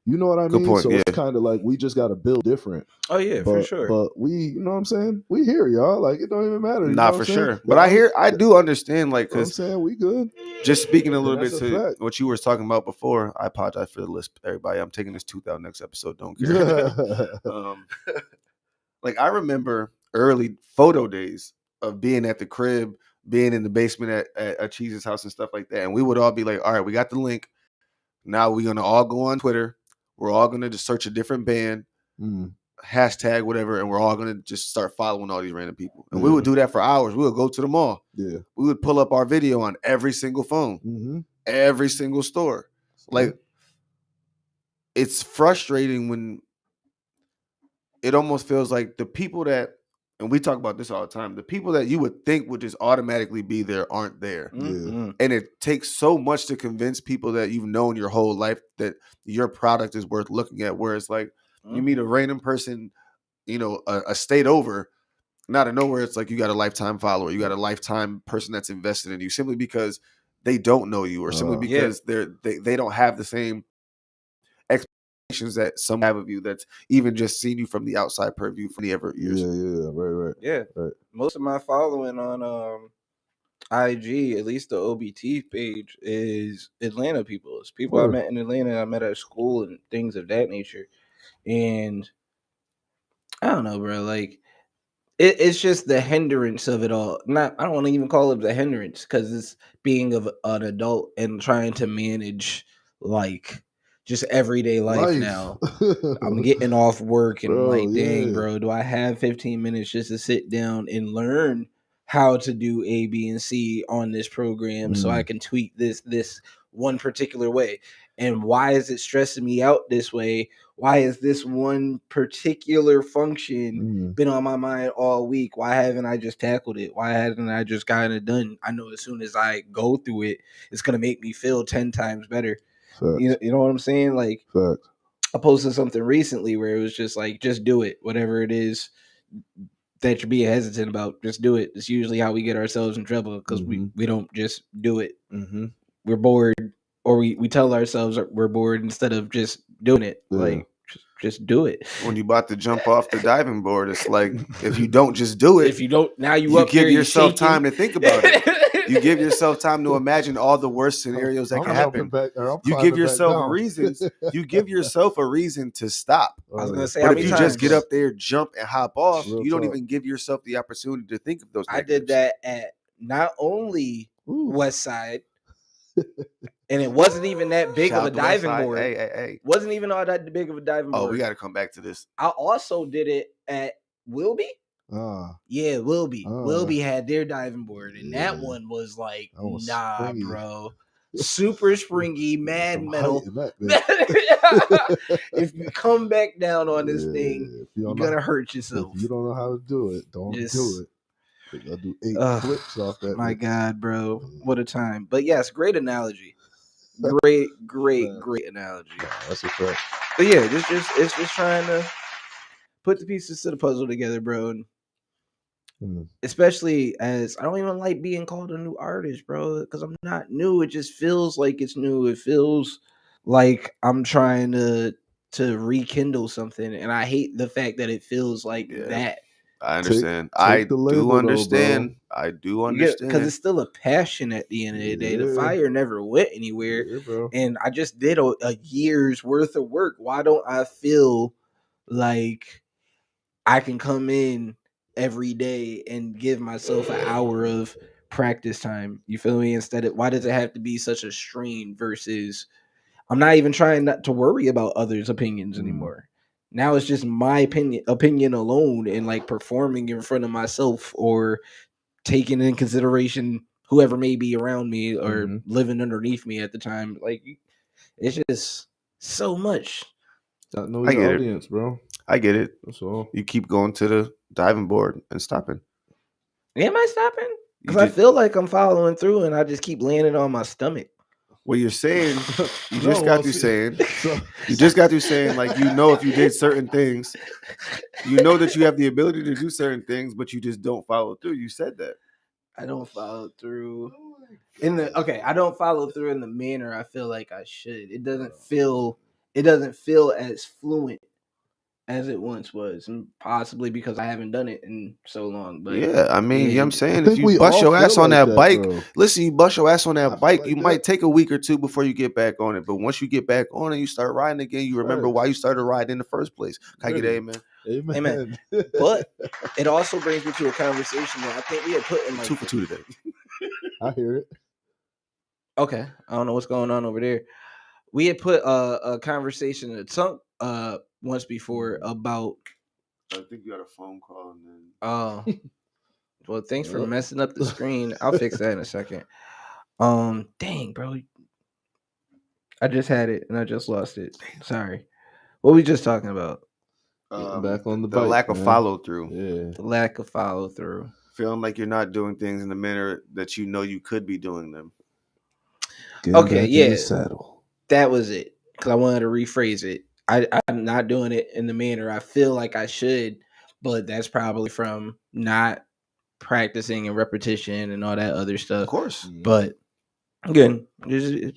C: You know what I mean? So it's kind of like we just got to build different.
A: Oh yeah, for sure.
C: But we, you know what I'm saying? We here, y'all. Like, it don't even matter.
B: Not for sure. But I do understand, like, because
C: I'm saying we good.
B: Just speaking a little bit to what you were talking about before, I apologize for the list, everybody. I'm taking this tooth out next episode. Don't care. Like, I remember early photo days of being at the crib, being in the basement at Cheese's house and stuff like that. And we would all be like, all right, we got the link. Now we're going to all go on Twitter. We're all going to just search a different band, hashtag whatever, and we're all going to just start following all these random people. And we would do that for hours. We would go to the mall. Yeah. We would pull up our video on every single phone, every single store. Like, it's frustrating when it almost feels like the people that, and we talk about this all the time, the people that you would think would just automatically be there aren't there. And it takes so much to convince people that you've known your whole life that your product is worth looking at. Where it's like, you meet a random person, you know, a state over, and out of nowhere, it's like you got a lifetime follower. You got a lifetime person that's invested in you simply because they don't know you, or simply because they don't have the same expectations that some have of you that's even just seen you from the outside purview for the ever years.
C: Right.
A: Most of my following on IG, at least the OBT page, is Atlanta people. It's people I met in Atlanta, I met at school and things of that nature. And I don't know, bro, like, it's just the hindrance of it all. I don't want to even call it the hindrance, because it's being of an adult and trying to manage, like, just everyday life now. I'm getting off work and dang, bro, do I have 15 minutes just to sit down and learn how to do A, B, and C on this program so I can tweak this one particular way? And why is it stressing me out this way? Why is this one particular function been on my mind all week? Why haven't I just tackled it? Why haven't I just gotten it done? I know as soon as I go through it, it's going to make me feel 10 times better. You know what I'm saying? Like, I posted something recently where it was just like, just do it. Whatever it is that you're being hesitant about, just do it. It's usually how we get ourselves in trouble, because we don't just do it. We're bored, or we tell ourselves we're bored instead of just doing it. Like, just do it.
B: When you about to jump off the diving board, it's like, if you don't just do it,
A: if you don't, now you
B: give yourself time to think about it. You give yourself time to imagine all the worst scenarios that can happen. You give yourself reasons. You give yourself a reason to stop.
A: I was gonna say,
B: but if you just get up there, jump, and hop off, you don't even give yourself the opportunity to think of those negatives.
A: I did that at not only West Side, and it wasn't even that big of a diving board.
B: Hey.
A: Wasn't even all that big of a diving board.
B: Oh, we got to come back to this.
A: I also did it at Wilby. Yeah, Wilby. Wilby had their diving board, and that one was like, springy. Bro. Super springy, mad metal. If you come back down on this thing, you're gonna hurt yourself.
C: If you don't know how to do it, don't do it. I'll do 8 flips off that.
A: My God, bro. What a time. But yes, great analogy. Great analogy.
C: That's a fact.
A: But yeah, it's just trying to put the pieces to the puzzle together, bro. And especially as I don't even like being called a new artist, bro, because I'm not new. It just feels like it's new. It feels like I'm trying to rekindle something, and I hate the fact that it feels like that.
B: I understand. I do understand.
A: Because it's still a passion at the end of the day. The fire never went anywhere. And I just did a year's worth of work. Why don't I feel like I can come in every day and give myself an hour of practice time. You feel me? Instead of, why does it have to be such a strain versus I'm not even trying not to worry about others' opinions anymore. Now it's just my opinion alone, and like performing in front of myself or taking in consideration whoever may be around me or living underneath me at the time. Like it's just so much.
C: Got to know
B: I
C: your
B: get it.
C: audience, bro.
B: I get it.
C: That's all.
B: You keep going to the diving board and stopping.
A: Am I stopping? Because I feel like I'm following through and I just keep landing on my stomach.
B: What you're saying, you
C: No,
B: just got
C: well,
B: through
C: see-
B: saying,
C: So,
B: you just got through saying, like, you know, if you did certain things, you know that you have the ability to do certain things, but you just don't follow through. You said that.
A: I don't follow through in the I don't follow through in the manner I feel like I should. It doesn't feel as fluent as it once was, and possibly because I haven't done it in so long. But
B: Yeah, I mean, you know what I'm saying? If
C: think we
B: you bust
C: all
B: your ass
C: feel
B: on
C: like
B: that
C: that,
B: bike,
C: bro.
B: listen, you bust your ass on
C: I
B: that
C: feel
B: bike,
C: like
B: you
C: that.
B: might take a week or two before you get back on it. But once you get back on it, you start riding again, you remember why you started riding in the first place. Can I get amen?
C: Amen.
A: But it also brings me to a conversation that I think we had put in like
B: 2 for 2 today.
C: I hear it.
A: Okay, I don't know what's going on over there. We had put a conversation in the tongue once before about.
B: I think you got a phone call and then.
A: Oh, well, thanks for messing up the screen. I'll fix that in a second. Dang, bro, I just had it and I just lost it. Sorry. What we just talking about?
C: Getting back on the
B: The
C: bike,
B: lack of
C: man.
B: follow through.
C: Yeah.
A: The lack of follow through.
B: Feeling like you're not doing things in the manner that you know you could be doing them.
C: Getting back in the saddle.
A: That was it. Because I wanted to rephrase it. I'm not doing it in the manner I feel like I should, but that's probably from not practicing and repetition and all that other stuff.
B: Of course.
A: But again, I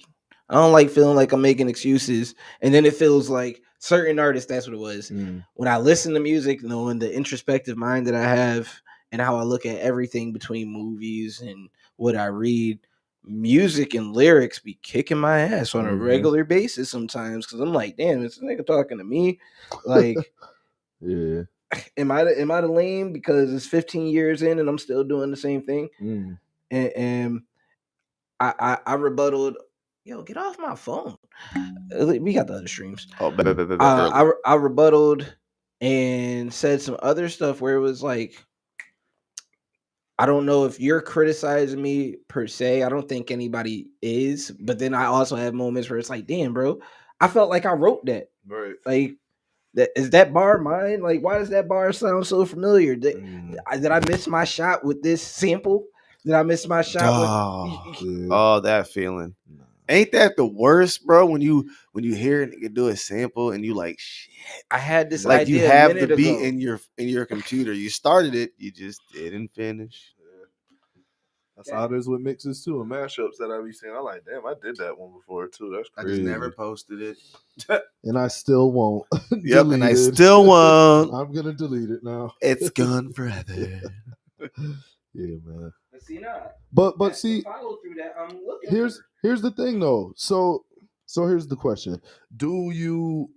A: don't like feeling like I'm making excuses, and then it feels like certain artists. That's what it was. When I listen to music, knowing the introspective mind that I have and how I look at everything between movies and what I read, music and lyrics be kicking my ass on a regular basis sometimes because I'm like, damn, is this nigga talking to me? Like,
C: yeah.
A: Am I the lame because it's 15 years in and I'm still doing the same thing? And I rebutted, yo, get off my phone. We got the other streams.
B: Oh,
A: I rebutted and said some other stuff where it was like, I don't know if you're criticizing me per se. I don't think anybody is. But then I also have moments where it's like, damn, bro, I felt like I wrote that.
C: Right.
A: Like, is that bar mine? Like, why does that bar sound so familiar? Did I miss my shot with this sample? Did I miss my shot with
B: that feeling? Ain't that the worst, bro? When you hear it, you do a sample and you like, shit.
A: I had this
B: like
A: idea
B: you have
A: a minute
B: the beat
A: ago.
B: in your computer. You started it, you just didn't finish.
C: That's how it is with mixes too and mashups that I be saying. I'm like, damn, I did that one before too. That's crazy.
B: I just never posted it.
C: And I still won't.
B: Yep, and I still won't.
C: I'm gonna delete it now.
B: It's gone forever.
C: Yeah, man.
A: See now,
C: but see,
A: follow through that. I'm looking.
C: Here's the thing though. So here's the question: do you?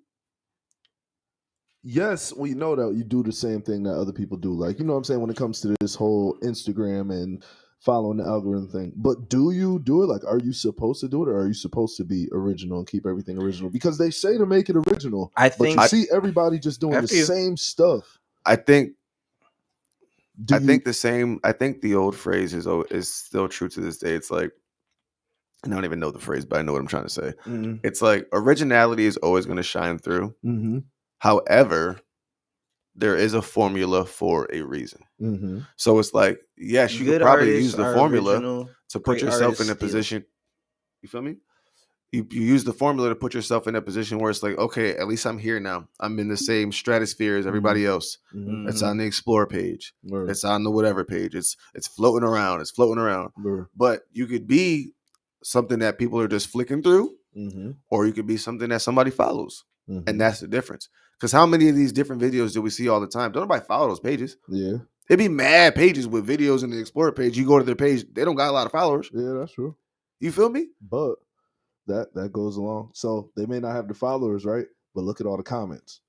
C: Yes, we know that you do the same thing that other people do. Like, you know what I'm saying, when it comes to this whole Instagram and following the algorithm thing. But do you do it? Like, are you supposed to do it, or are you supposed to be original and keep everything original? Because they say to make it original. But you see everybody just doing the same stuff.
B: I think the same. I think the old phrase is still true to this day. It's like, and I don't even know the phrase, but I know what I'm trying to say. It's like originality is always going to shine through. However, there is a formula for a reason. So it's like, yes, you could probably use the formula to put yourself in a position. You feel me? You use the formula to put yourself in a position where it's like, okay, at least I'm here now. I'm in the same stratosphere as everybody else. It's on the Explore page. It's on the whatever page. It's floating around. It's floating around. But you could be something that people are just flicking through, or you could be something that somebody follows. And that's the difference. Because how many of these different videos do we see all the time? Don't nobody follow those pages.
C: Yeah.
B: It'd be mad pages with videos in the Explorer page. You go to their page, they don't got a lot of followers.
C: Yeah, that's true.
B: You feel me?
C: But that goes along. So they may not have the followers, right? But look at all the comments.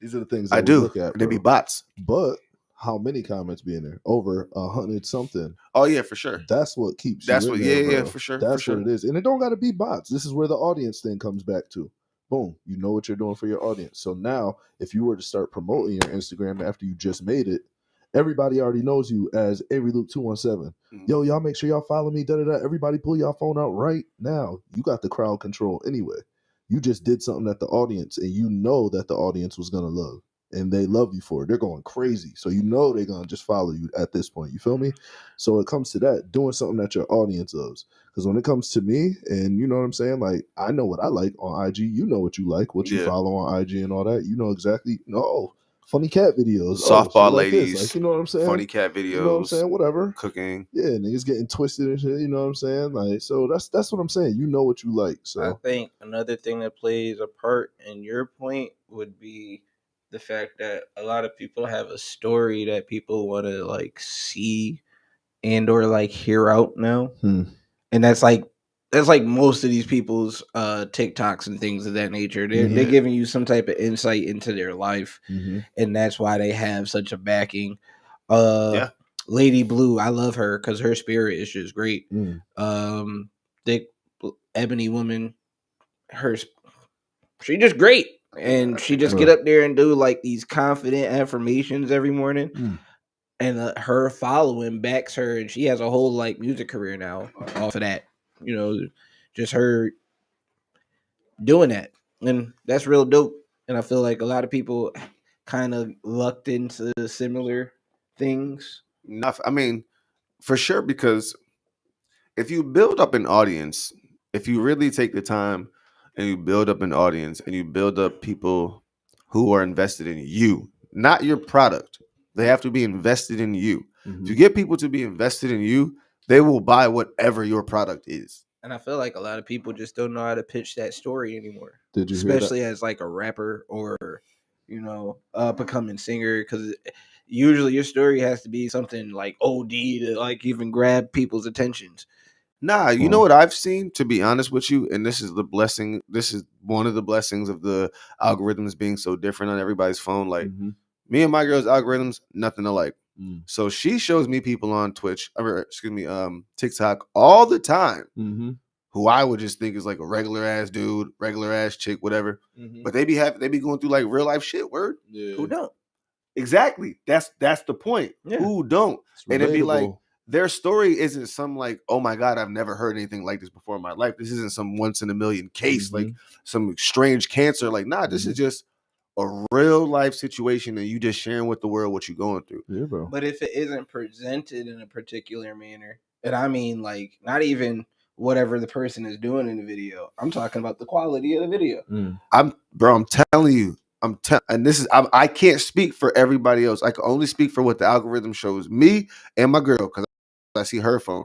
C: These are the things that
B: I
C: we
B: do.
C: look at.
B: They be
C: bro.
B: bots.
C: But how many comments be in there? Over 100 something.
B: Oh yeah, for sure.
C: That's what keeps
B: That's
C: you
B: what.
C: in there,
B: Yeah,
C: bro.
B: for sure.
C: That's
B: for sure.
C: what it is, and it don't got to be bots. This is where the audience thing comes back to. Boom, you know what you're doing for your audience. So now, if you were to start promoting your Instagram after you just made it, everybody already knows you as Avery Luke 217. Yo, y'all make sure y'all follow me. Da da da. Everybody, pull y'all phone out right now. You got the crowd control anyway. You just did something that the audience, and you know that the audience was gonna love. And they love you for it. They're going crazy. So you know they're going to just follow you at this point. You feel me? So it comes to that, doing something that your audience loves. Because when it comes to me, and you know what I'm saying? Like, I know what I like on IG. You know what you like, what you follow on IG and all that. You know exactly. Funny cat videos.
B: Softball
C: like
B: ladies.
C: this. Like, you know what I'm saying?
B: Funny cat videos.
C: You know what I'm saying? Whatever.
B: Cooking.
C: Yeah, niggas getting twisted and shit. You know what I'm saying? Like, so that's what I'm saying. You know what you like. So
A: I think another thing that plays a part in your point would be the fact that a lot of people have a story that people want to like see and or like hear out now. And that's like most of these people's TikToks and things of that nature. They're giving you some type of insight into their life, and that's why they have such a backing. Lady Blue, I love her because her spirit is just great. Thick ebony woman, she just great, and she just get up there and do like these confident affirmations every morning. And her following backs her, and she has a whole like music career now off of that. You know, just her doing that, and that's real dope. And I feel like a lot of people kind of lucked into similar things.
B: I mean, for sure, because if you build up an audience, if you really take the time and you build up an audience and you build up people who are invested in you, not your product, they have to be invested in you. If you get people to be invested in you, they will buy whatever your product is.
A: And I feel like a lot of people just don't know how to pitch that story anymore.
C: Did you
A: especially
C: hear that?
A: as like a rapper or becoming singer, because usually your story has to be something like OD to like even grab people's attentions.
B: Nah, you know what I've seen, to be honest with you, and this is the blessing. This is one of the blessings of the algorithms being so different on everybody's phone. Like me and my girl's algorithms, nothing alike. So she shows me people on TikTok all the time who I would just think is like a regular ass dude, regular ass chick, whatever. But they be going through like real life shit. Word,
A: Who don't?
B: Exactly. That's the point.
A: Yeah.
B: Who don't? And it'd be like,
C: relatable.
B: their story isn't some like, oh my God, I've never heard anything like this before in my life. This isn't some once in a million case, like some strange cancer. Like, nah, this is just a real life situation, and you just sharing with the world what you're going through.
C: Yeah, bro.
A: But if it isn't presented in a particular manner, and I mean like not even whatever the person is doing in the video, I'm talking about the quality of the video.
B: I'm telling you, and this is, I can't speak for everybody else. I can only speak for what the algorithm shows me and my girl, because I see her phone.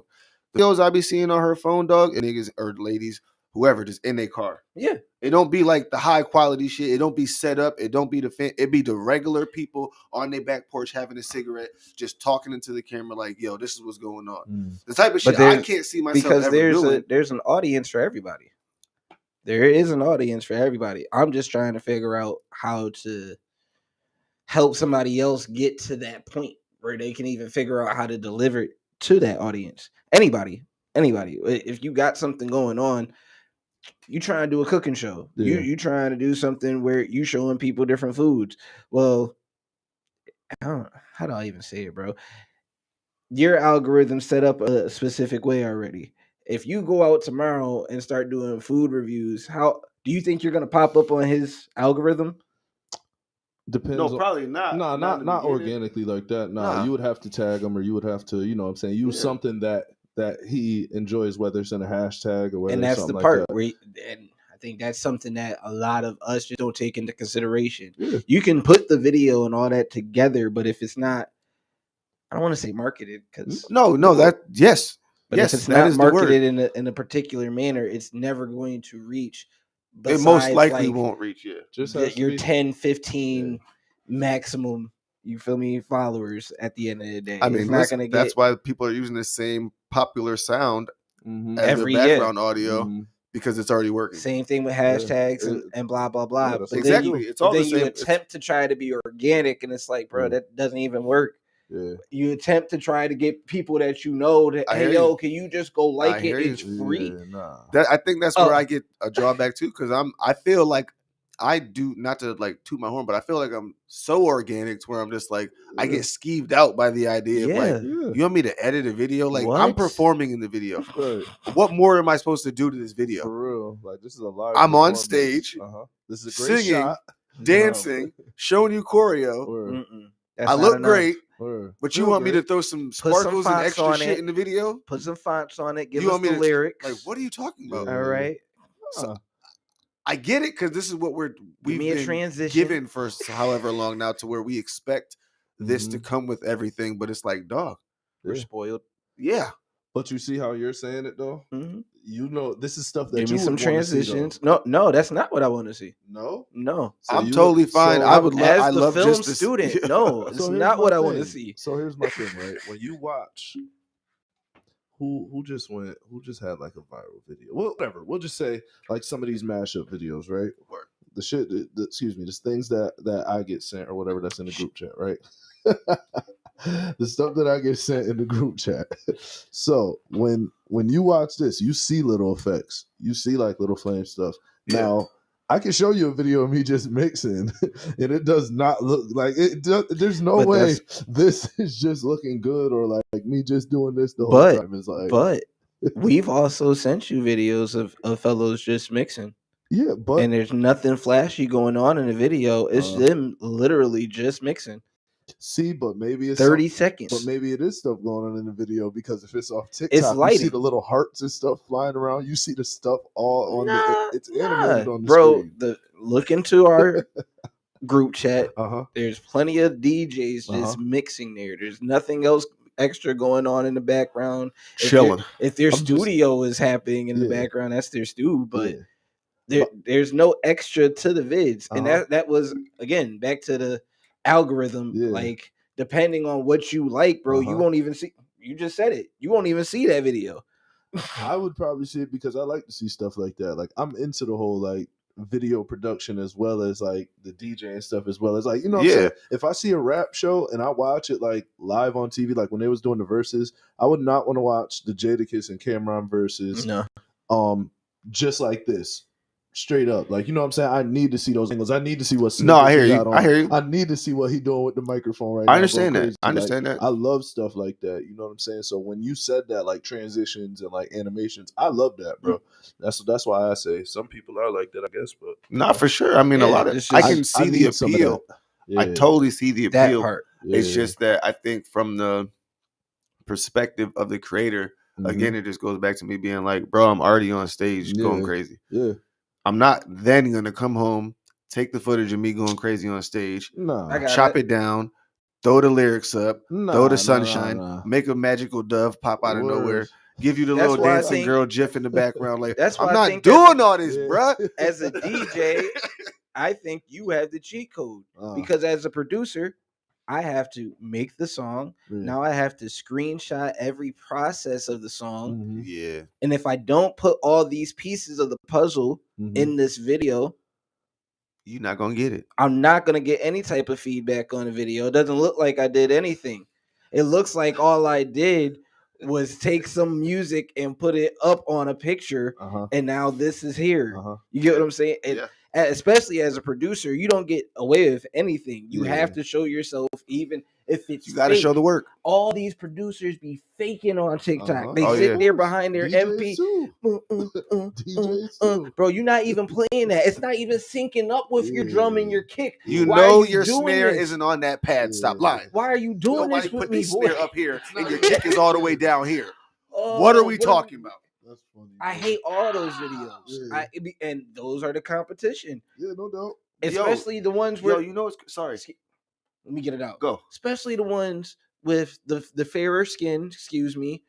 B: The videos I be seeing on her phone, dog, and niggas or ladies, whoever, just in their car.
A: Yeah.
B: It don't be like the high quality shit. It don't be set up. It don't be it be the regular people on their back porch having a cigarette, just talking into the camera like, yo, this is what's going on. The type of shit I can't see myself
A: because
B: ever doing.
A: There's an audience for everybody. There is an audience for everybody. I'm just trying to figure out how to help somebody else get to that point where they can even figure out how to deliver it to that audience. Anybody. If you got something going on, you trying to do a cooking show.
C: Yeah.
A: You trying to do something where you showing people different foods. Well, how do I even say it, bro? Your algorithm set up a specific way already. If you go out tomorrow and start doing food reviews, how do you think you're gonna pop up on his algorithm?
C: Depends.
B: No, probably not.
C: No, not organically like that. Nah, you would have to tag him, or you would have to, you know what I'm saying, use something that he enjoys, whether it's in a hashtag or whether
A: and that's
C: it's something
A: the part
C: like that.
A: where and I think that's something that a lot of us just don't take into consideration.
C: Yeah.
A: You can put the video and all that together, but if it's not, I don't want to say marketed, because
B: but
A: if it's not marketed in a particular manner, it's never going to reach.
B: It most likely won't reach you.
C: Just
A: your 10, 15 maximum, you feel me, followers at the end of the day.
B: I mean,
A: it's not gonna
B: that's why people are using the same popular sound as
A: every
B: their background audio. because it's already working.
A: Same thing with hashtags and blah blah blah.
C: that's
A: But
B: exactly. It's all
A: then
B: the
A: you
B: same.
A: attempt to try to be organic, and it's like, bro, that doesn't even work.
C: Yeah.
A: You attempt to try to get people that you know that,
B: I
A: hey
B: hear
A: yo,
B: you.
A: can you just go like it? It's free.
C: Yeah, nah.
B: I think that's where I get a drawback too, because I feel like I do, not to like toot my horn, but I feel like I'm so organic to where I'm just like I get skeeved out by the idea of like, you want me to edit a video? Like I'm
A: What?
B: performing in the video.
C: Right.
B: What more am I supposed to do to this video?
C: For real. Like this is a live.
B: I'm on
C: performance.
B: stage,
C: This is a great
B: singing,
C: shot.
B: dancing, showing you choreo.
C: Word.
A: That's
B: I
A: not
B: look
A: enough.
B: great,
C: Word.
B: but you
C: Feel
B: want me
C: great.
B: to throw some
A: Put some
B: sparkles and
A: fonts
B: extra
A: on
B: shit
A: it.
B: in the video?
A: Put some fonts on it. Give
B: You
A: us
B: want me
A: the
B: to-
A: lyrics.
B: Like, what are you talking about?
C: Yeah.
A: All right.
C: Huh.
B: I get it, because this is what we've
A: me a
B: been
A: transition.
B: given for however long now, to where we expect this to come with everything, but it's like, dog,
A: We're
C: Yeah.
A: spoiled.
B: yeah.
C: But you see how you're saying it though?
A: Mhm.
C: You know, this is stuff that
A: Give
C: you
A: me some
C: would wanna see, though.
A: transitions. No, that's not what I want to see.
C: No?
A: No.
C: So
B: I'm
C: you
B: totally
C: would-
B: fine.
C: so-
B: I would love.
A: As
B: I
A: the
B: love
A: film
B: just this.
A: student, no, it's
C: So here's
A: not
C: my
A: what I want to
C: thing.
A: see.
C: So here's my thing, right? When you watch who just had like a viral video. Well, whatever. We'll just say like some of these mashup videos, right? The shit the things that I get sent or whatever that's in the group chat, right? The stuff that I get sent in the group chat. So when you watch this, you see little effects. You see like little flame stuff.
B: Yeah.
C: Now I can show you a video of me just mixing, and it does not look like it. There's no
A: But
C: way this is just looking good, or like me just doing this the whole
A: But
C: time. It's like,
A: but we've also sent you videos of fellows just mixing,
C: yeah, but
A: and there's nothing flashy going on in the video. It's them literally just mixing.
C: see, but maybe it's
A: 30
C: But
A: seconds.
C: maybe it is stuff going on in the video, because if it's off TikTok,
A: It's
C: you see
A: lighting.
C: the little hearts and stuff flying around. You see the stuff all on it's
A: Nah,
C: animated on the
A: bro.
C: screen.
A: Look into our group chat.
C: Uh-huh.
A: There's plenty of DJs just mixing there. There's nothing else extra going on in the background.
B: Chilling.
A: If their
C: I'm just-
A: studio is happening in the
C: Yeah.
A: background, that's their stew. But
C: Yeah.
A: there's no extra to the vids. And
C: Uh-huh.
A: that was, again, back to the algorithm.
C: Yeah.
A: Like, depending on what you like, bro, you
C: Uh-huh.
A: won't even see. You just said it. You won't even see that video.
C: I would probably see it because I like to see stuff like that. Like I'm into the whole like video production as well as like the DJ and stuff, as well as like, you know what I'm saying? If I see a rap show and I watch it like live on TV, like when they was doing the verses, I would not want to watch the Jadakiss and Cameron verses
A: No.
C: just like this. Straight up. Like, you know what I'm saying? I need to see those angles. I need to see what
B: No, I hear
C: he
B: you.
C: got on.
B: I hear you.
C: I need to see what he doing with the microphone right now.
B: I understand
C: Go
B: that.
C: crazy.
B: I understand
C: Like,
B: that.
C: I love stuff like that. You know what I'm saying? So when you said that, like transitions and like animations, I love that, bro. That's why I say some people are like that, I guess. But
B: Not for sure. I mean, a lot of
A: it's
B: I
A: just-
B: can see the
C: need some of
B: appeal.
C: that. Yeah.
B: I totally see the
A: That
B: appeal.
A: part.
B: It's just that I think from the perspective of the creator,
C: Mhm.
B: again, it just goes back to me being like, bro, I'm already on stage going
C: Yeah.
B: crazy.
C: Yeah.
B: I'm not then gonna come home, take the footage of me going crazy on stage,
C: Nah.
A: I got
B: chop it down, throw the lyrics up,
C: Nah,
B: throw
C: nah,
B: the sunshine,
C: nah.
B: make a magical dove pop out of
C: Word.
B: nowhere, give you the
A: That's
B: little
A: why I
B: dancing
A: think-
B: girl gif in the background. Like,
A: That's why
B: I'm
A: I
B: not
A: think
B: doing all this,
C: Yeah.
B: bruh.
A: As a DJ, I think you have the cheat code.
C: Uh,
A: Because as a producer, I have to make the song.
C: yeah.
A: Now I have to screenshot every process of the song.
C: Mhm.
B: Yeah.
A: And if I don't put all these pieces of the puzzle
C: Mhm.
A: in this video,
B: You're not gonna get it.
A: I'm not going to get any type of feedback on the video. It doesn't look like I did anything. It looks like all I did was take some music and put it up on a picture.
C: Uh-huh.
A: And now this is here.
C: Uh-huh.
A: You get what I'm saying?
B: Yeah.
A: Especially as a producer, you don't get away with anything. You
C: Yeah.
A: have to show yourself, even if it's
B: You gotta
A: fake.
B: show the work.
A: All these producers be faking on TikTok.
C: Uh-huh.
A: They
B: Oh,
A: sit
B: yeah.
A: there behind their
C: DJs
A: MP.
C: too. DJs too.
A: Bro, you're not even playing that. It's not even syncing up with your drum and your kick.
B: You
A: Why
B: know
A: are you
B: your
A: doing
B: snare
A: this?
B: isn't on that pad. Stop
C: Yeah.
B: lying.
A: Why are you doing
B: Nobody
A: this with
B: put
A: me,
B: the
A: boy?
B: snare up here and your kick is all the way down here.
A: Oh,
B: What are we talking about?
C: That's funny.
A: I hate all those videos.
C: Yeah.
A: And those are the competition,
C: Yeah, no doubt.
A: especially the ones where.
B: Yo, you know what's sorry.
A: Let me get it out.
B: Go.
A: Especially the ones with the fairer skin. Excuse me.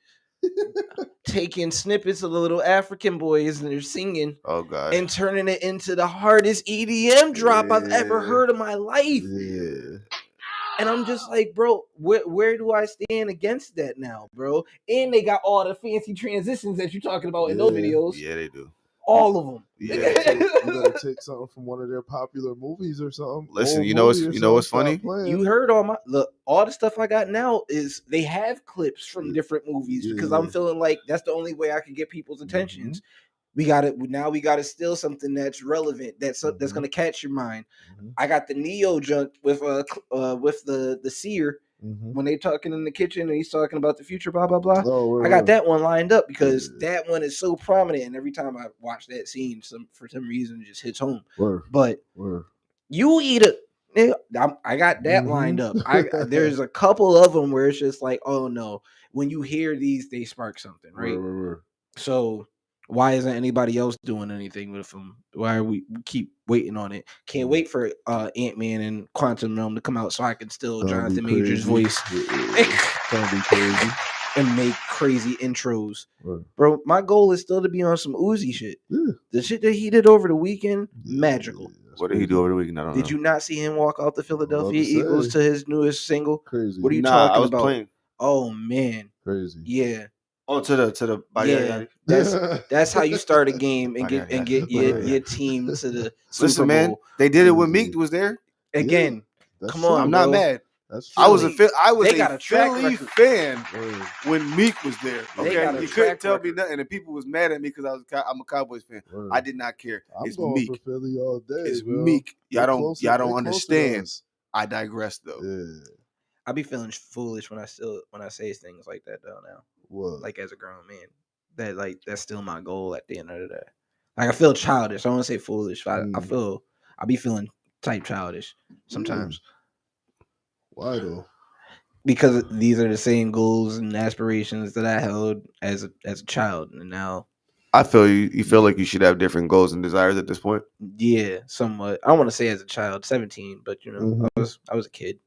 A: Taking snippets of the little African boys and they're singing
B: Oh god.
A: and turning it into the hardest EDM drop I've ever
B: Yeah.
A: heard in my life.
C: Yeah.
A: And I'm just like, bro, where do I stand against that now, bro? And they got all the fancy transitions that you're talking about in those
C: Yeah.
A: videos.
B: Yeah, they do.
A: all of them.
C: You gotta take something from one of their popular movies or something.
B: Listen, you know what's funny?
A: You heard all the stuff I got now is they have clips from different movies because I'm feeling like that's the only way I can get people's attentions. We gotta steal something that's relevant, that's gonna catch your mind. I got the Neo junk with the seer when they talking in the kitchen and he's talking about the future, blah blah blah. I got that one lined up because that one is so prominent, and every time I watch that scene, for some reason it just hits home. But you eat it. I got that lined up. There's a couple of them where it's just like, oh no, when you hear these, they spark something, right? So why isn't anybody else doing anything with them? Why are we keep waiting on it? Can't wait for Ant-Man and Quantum Realm to come out so I can steal Jonathan Major's voice and make crazy intros. Bro, my goal is still to be on some Uzi shit. The shit that he did over the weekend, magical.
B: What did he do over the weekend? I don't know.
A: Did you not see him walk out the Philadelphia Eagles to his newest single?
C: Crazy.
A: What are you talking about?
B: Playing.
A: Oh man.
C: Crazy.
A: Yeah.
B: Oh, to the
A: That's how you start a game and get your team to the Super Bowl.
B: Man, they did it when Meek was there.
A: Again, come on,
B: I'm not mad.
A: I
B: was a
A: Philly
B: fan when Meek was there. Okay, you couldn't tell me nothing, and people was mad at me because I'm a Cowboys fan. I did not care. It's Meek.
C: For Philly all day,
B: it's Meek. Y'all don't understand. I digress though.
C: Yeah.
A: I be feeling foolish when I say things like that though now.
C: What?
A: Like as a grown man, that's still my goal at the end of the day. Like I feel childish. I don't want to say foolish. I be feeling type childish sometimes.
C: Why though?
A: Because these are the same goals and aspirations that I held as a child, and now
B: I feel you feel like you should have different goals and desires at this point.
A: Yeah, somewhat. I don't want to say as a child, 17, but I was a kid.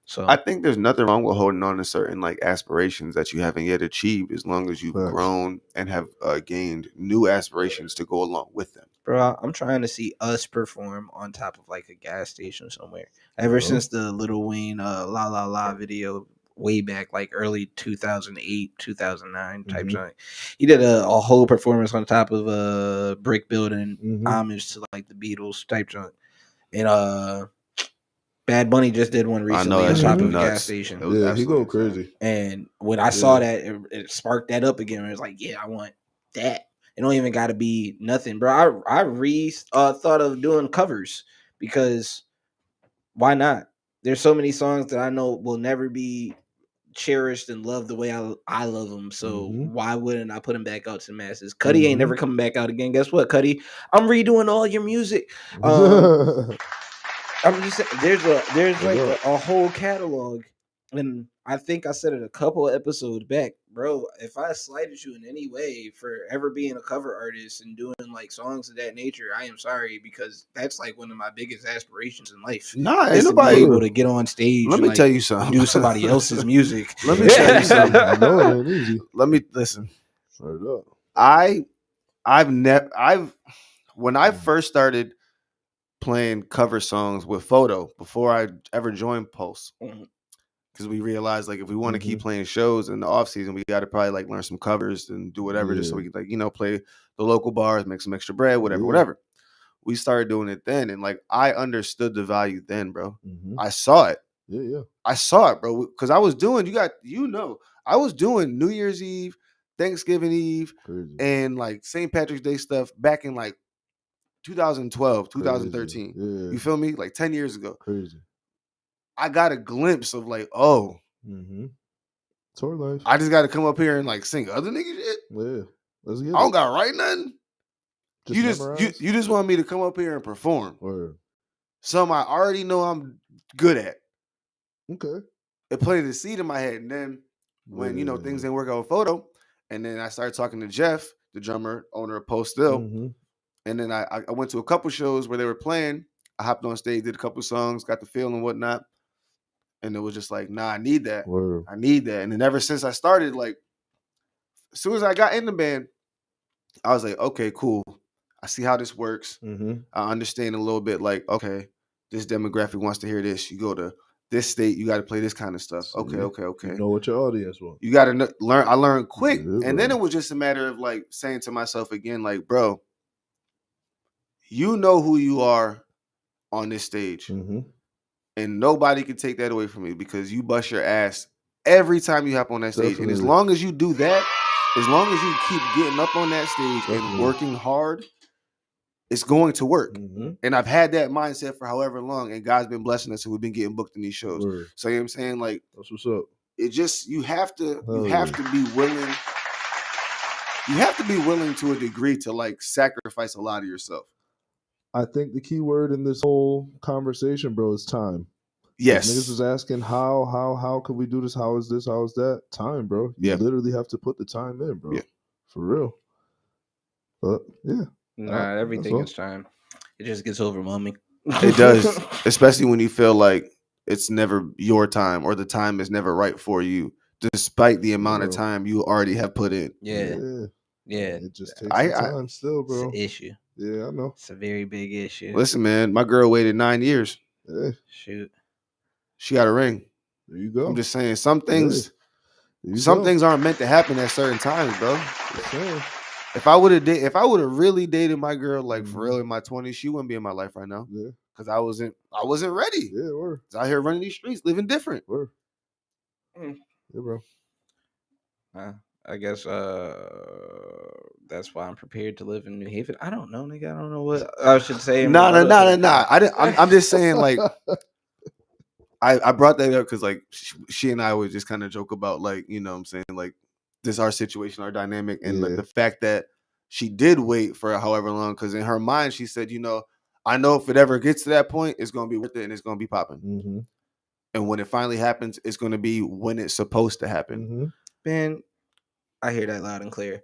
A: So
B: I think there's nothing wrong with holding on to certain like aspirations that you haven't yet achieved, as long as you've grown and have gained new aspirations to go along with them.
A: Bro, I'm trying to see us perform on top of like a gas station somewhere. Ever since the Lil Wayne La La La video way back, like early 2008, 2009 type something. He did a whole performance on top of a brick building, homage to like the Beatles type joint. And Bad Bunny just did one recently on top of a gas station.
C: Yeah, he go crazy.
A: And when I saw that, it sparked that up again. It was like, yeah, I want that. It don't even got to be nothing, bro. I thought of doing covers because why not? There's so many songs that I know will never be cherished and loved the way I love them. So why wouldn't I put them back out to the masses? Cuddy ain't never coming back out again. Guess what, Cuddy? I'm redoing all your music. I'm just saying, there's like a whole catalog, and I think I said it a couple of episodes back, bro. If I slighted you in any way for ever being a cover artist and doing like songs of that nature, I am sorry, because that's like one of my biggest aspirations in life.
B: Nah,
A: is to be able to get on stage.
B: Let me tell you something.
A: Do somebody else's music.
B: Let me tell you something.
C: I know it ain't easy.
B: Let me listen.
C: Straight up.
B: When I first started playing cover songs with Photo before I ever joined Pulse, because we realized like if we want to keep playing shows in the off season, we got to probably like learn some covers and do whatever just so we could like play the local bars, make some extra bread, whatever. We started doing it then, and like I understood the value then, bro. I saw it. I saw it, bro, because I was doing I was doing New Year's Eve, Thanksgiving Eve, and like St. Patrick's Day stuff back in like 2012, 2013. You feel me? Like 10 years ago.
C: Crazy.
B: I got a glimpse of like,
C: tour life.
B: I just got to come up here and like sing other nigga shit.
C: Yeah, let's get it.
B: I don't got to write nothing. You just want me to come up here and perform. Something I already know I'm good at.
C: Okay.
B: It planted a seed in my head, and then when things didn't work out with Photo, and then I started talking to Jeff, the drummer, owner of Post Still. And then I went to a couple shows where they were playing. I hopped on stage, did a couple songs, got the feel and whatnot. And it was just like, nah, I need that. I need that. And then ever since I started, like, as soon as I got in the band, I was like, okay, cool. I see how this works. I understand a little bit, like, okay, this demographic wants to hear this. You go to this state, you got to play this kind of stuff. Okay.
C: You know what your audience wants.
B: You got to learn. I learned quick. And then it was just a matter of, like, saying to myself again, like, bro, you know who you are on this stage.
C: Mm-hmm.
B: And nobody can take that away from you because you bust your ass every time you hop on that stage. And as
C: Definitely.
B: long as you do that, as long as you keep getting up on that stage and
C: Definitely.
B: working hard, it's going to work.
C: Mm-hmm.
B: And I've had that mindset for however long, and God's been blessing us, and we've been getting booked in these shows.
C: Word.
B: So you know what I'm saying? Like,
C: That's what's up.
B: it just you have to
C: yeah.
B: be willing. You have to be willing to a degree to like sacrifice a lot of yourself.
C: I think the key word in this whole conversation, bro, is time.
B: Yes.
C: Niggas was asking how can we do this? How is this? How is that? Time, bro. You literally have to put the time in, bro. Yeah. For real. But yeah.
A: Nah, everything is time. It just gets overwhelming.
B: It does. Especially when you feel like it's never your time or the time is never right for you, despite the amount of time you already have put in.
A: Yeah.
C: It just takes time still, bro.
A: It's an issue.
C: Yeah, I know.
A: It's a very big issue.
B: Listen, man, my girl waited 9 years.
C: Yeah.
A: Shoot.
B: She got a ring.
C: There you go.
B: I'm just saying some things things aren't meant to happen at certain times, bro. If I would have really dated my girl like for real in my 20s, she wouldn't be in my life right now.
C: Yeah.
B: Cause I wasn't ready.
C: Yeah, we're
B: out here running these streets, living different.
C: Yeah, bro.
A: I guess that's why I'm prepared to live in New Haven. I don't know, nigga. I don't know what I should say.
B: No. I'm just saying, like, I brought that up because like she and I would just kind of joke about like, you know what I'm saying, like this our situation, our dynamic, and like the fact that she did wait for however long, because in her mind she said, you know, I know if it ever gets to that point, it's gonna be worth it and it's gonna be popping.
C: Mm-hmm.
B: And when it finally happens, it's gonna be when it's supposed to happen.
C: Mm-hmm.
A: Man, I hear that loud and clear.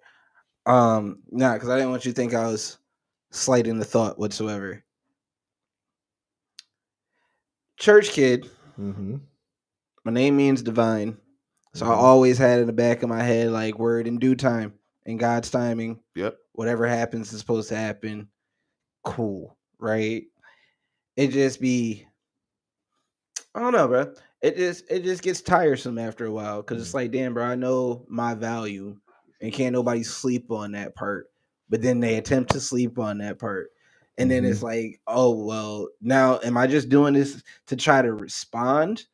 A: Because I didn't want you to think I was slighting the thought whatsoever. Church kid.
C: Mm-hmm.
A: My name means divine. So I always had in the back of my head, like, word in due time, in God's timing.
B: Yep.
A: Whatever happens is supposed to happen. Cool, right? It just be, I don't know, bro. It just gets tiresome after a while because it's like, damn, bro, I know my value, and can't nobody sleep on that part. But then they attempt to sleep on that part. And then it's like, oh, well, now am I just doing this to try to respond?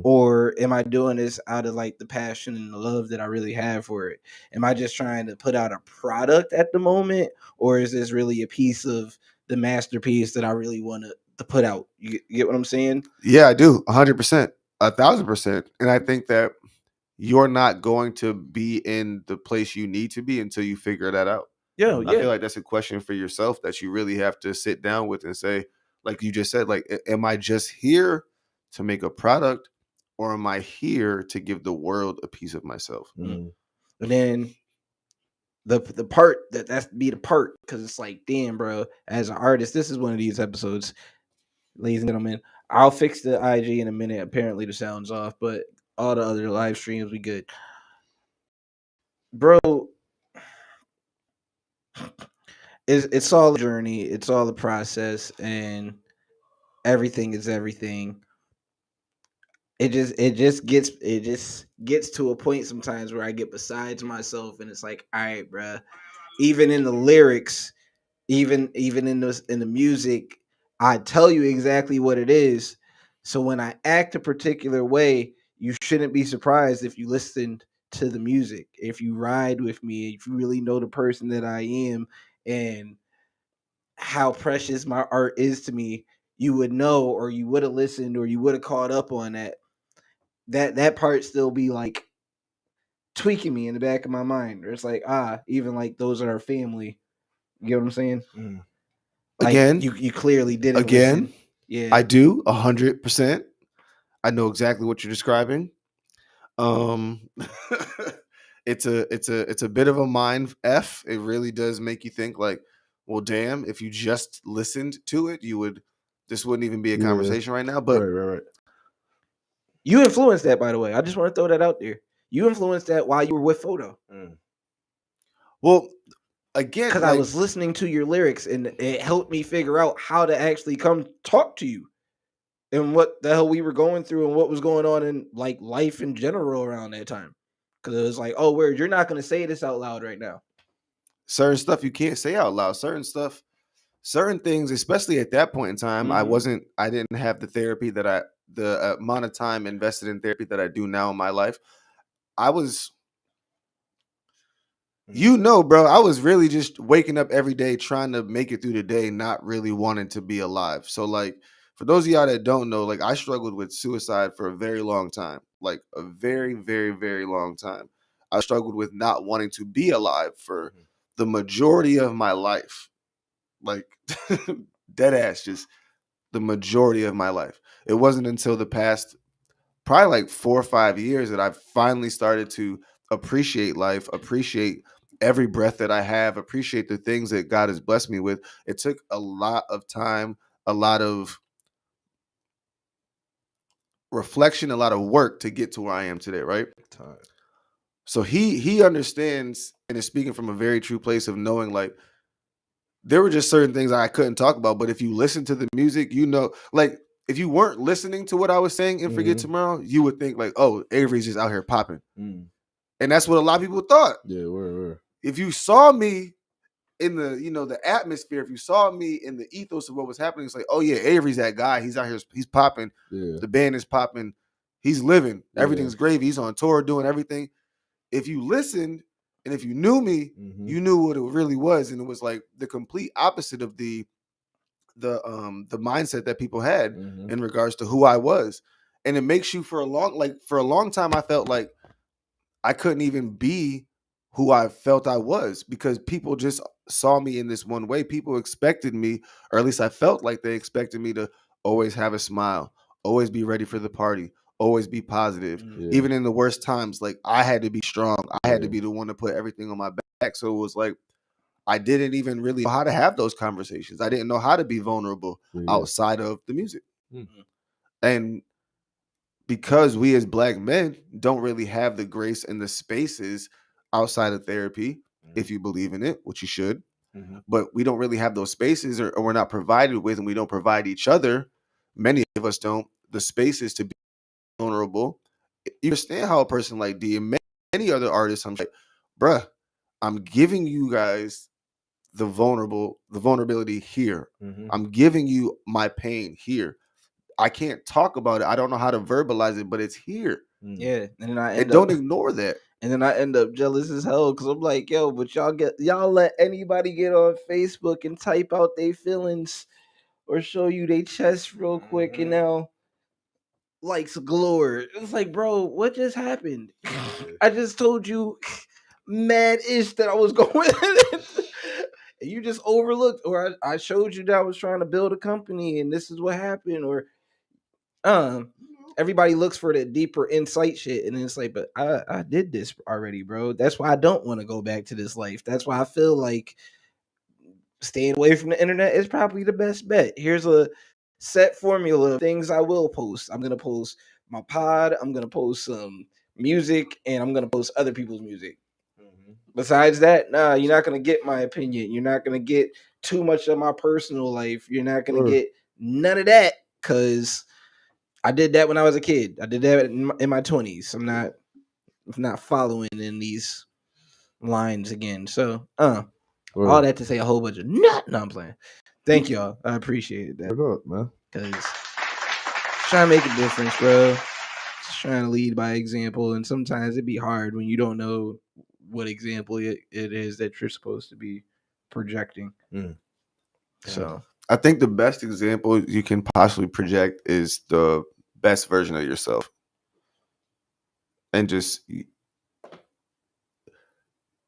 A: Or am I doing this out of like the passion and the love that I really have for it? Am I just trying to put out a product at the moment? Or is this really a piece of the masterpiece that I really want to put out? You get what I'm saying?
B: Yeah, I do. 100%, 1,000%. And I think that you're not going to be in the place you need to be until you figure that out.
A: Yeah.
B: I feel like that's a question for yourself that you really have to sit down with and say, like you just said, like, am I just here to make a product, or am I here to give the world a piece of myself?
A: And then the part that's be the part, because it's like, damn, bro, as an artist, this is one of these episodes, ladies and gentlemen. I'll fix the IG in a minute. Apparently the sound's off, but all the other live streams we good, bro. It's all a journey, it's all a process, and everything is everything. It just gets to a point sometimes where I get besides myself, and it's like, all right, bruh. Even in the lyrics, even in the music, I tell you exactly what it is. So when I act a particular way, you shouldn't be surprised if you listened to the music. If you ride with me, if you really know the person that I am and how precious my art is to me, you would know, or you would have listened, or you would have caught up on that part still be like tweaking me in the back of my mind. Or it's like, even like those are our family. You get what I'm saying? Like,
B: again,
A: you clearly didn't
B: again.
A: Listen. Yeah,
B: I do 100%. I know exactly what you're describing. It's a bit of a mind f. It really does make you think like, well, damn, if you just listened to it, this wouldn't even be a conversation right now. But
C: right.
A: You influenced that, by the way. I just want to throw that out there. You influenced that while you were with Photo.
B: Well, again,
A: because I was listening to your lyrics, and it helped me figure out how to actually come talk to you and what the hell we were going through and what was going on in like life in general around that time. Because it was like, oh, you're not going to say this out loud right now.
B: Certain stuff you can't say out loud. Certain stuff certain things, especially at that point in time,
A: Mhm.
B: I didn't have the therapy the amount of time invested in therapy that I do now in my life. I was, bro, I was really just waking up every day trying to make it through the day, not really wanting to be alive. So, like, for those of y'all that don't know, like, I struggled with suicide for a very long time, like a very, very, very long time. I struggled with not wanting to be alive for the majority of my life, like dead ass, just the majority of my life. It wasn't until the past probably like 4 or 5 years that I finally started to appreciate life, appreciate every breath that I have, appreciate the things that God has blessed me with. It took a lot of time, a lot of reflection, a lot of work to get to where I am today, right?
C: Time.
B: So he understands and is speaking from a very true place of knowing, like, there were just certain things I couldn't talk about. But if you listen to the music, like, if you weren't listening to what I was saying in Forget Tomorrow, you would think like, oh, Avery's just out here popping. And that's what a lot of people thought.
C: Yeah, where?
B: If you saw me in the, the atmosphere, if you saw me in the ethos of what was happening, it's like, oh yeah, Avery's that guy. He's out here, he's popping.
C: Yeah.
B: The band is popping. He's living.
C: Yeah.
B: Everything's gravy. He's on tour doing everything. If you listened and if you knew me, you knew what it really was. And it was like the complete opposite of the mindset that people had in regards to who I was. And it makes you for a long time, I felt like I couldn't even be who I felt I was because people just saw me in this one way. People expected me, or at least I felt like they expected me to always have a smile, always be ready for the party, always be positive.
C: Yeah.
B: Even in the worst times, like, I had to be strong. I had to be the one to put everything on my back. So it was like, I didn't even really know how to have those conversations. I didn't know how to be vulnerable outside of the music. And because we as Black men don't really have the grace and the spaces outside of therapy, if you believe in it, which you should, but we don't really have those spaces, or we're not provided with, and we don't provide each other, many of us don't, the spaces to be vulnerable. You understand how a person like D and many other artists, I'm like, bruh, I'm giving you guys the vulnerability here. I'm giving you my pain here. I can't talk about it. I don't know how to verbalize it, but it's here.
A: Yeah, and then
B: And don't ignore that.
A: And then I end up jealous as hell because I'm like, yo, but y'all let anybody get on Facebook and type out their feelings or show you their chest real quick, and now likes galore. It's like, bro, what just happened? I just told you mad ish that I was going. And you just overlooked, or I showed you that I was trying to build a company and this is what happened, or everybody looks for the deeper insight shit, and it's like, but I did this already, bro. That's why I don't want to go back to this life. That's why I feel like staying away from the internet is probably the best bet. Here's a set formula of things I will post. I'm gonna post my pod, I'm gonna post some music, and I'm gonna post other people's music. Besides that, nah, you're not gonna get my opinion. You're not gonna get too much of my personal life. You're not gonna get none of that, because I did that when I was a kid. I did that in my 20s. I'm not following in these lines again. So, all that to say a whole bunch of no, I'm playing. Thank y'all. I appreciated that.
C: Word up, man.
A: Because trying to make a difference, bro. Just trying to lead by example. And sometimes it'd be hard when you don't know what example it is that you're supposed to be projecting. So
B: I think the best example you can possibly project is the best version of yourself. And just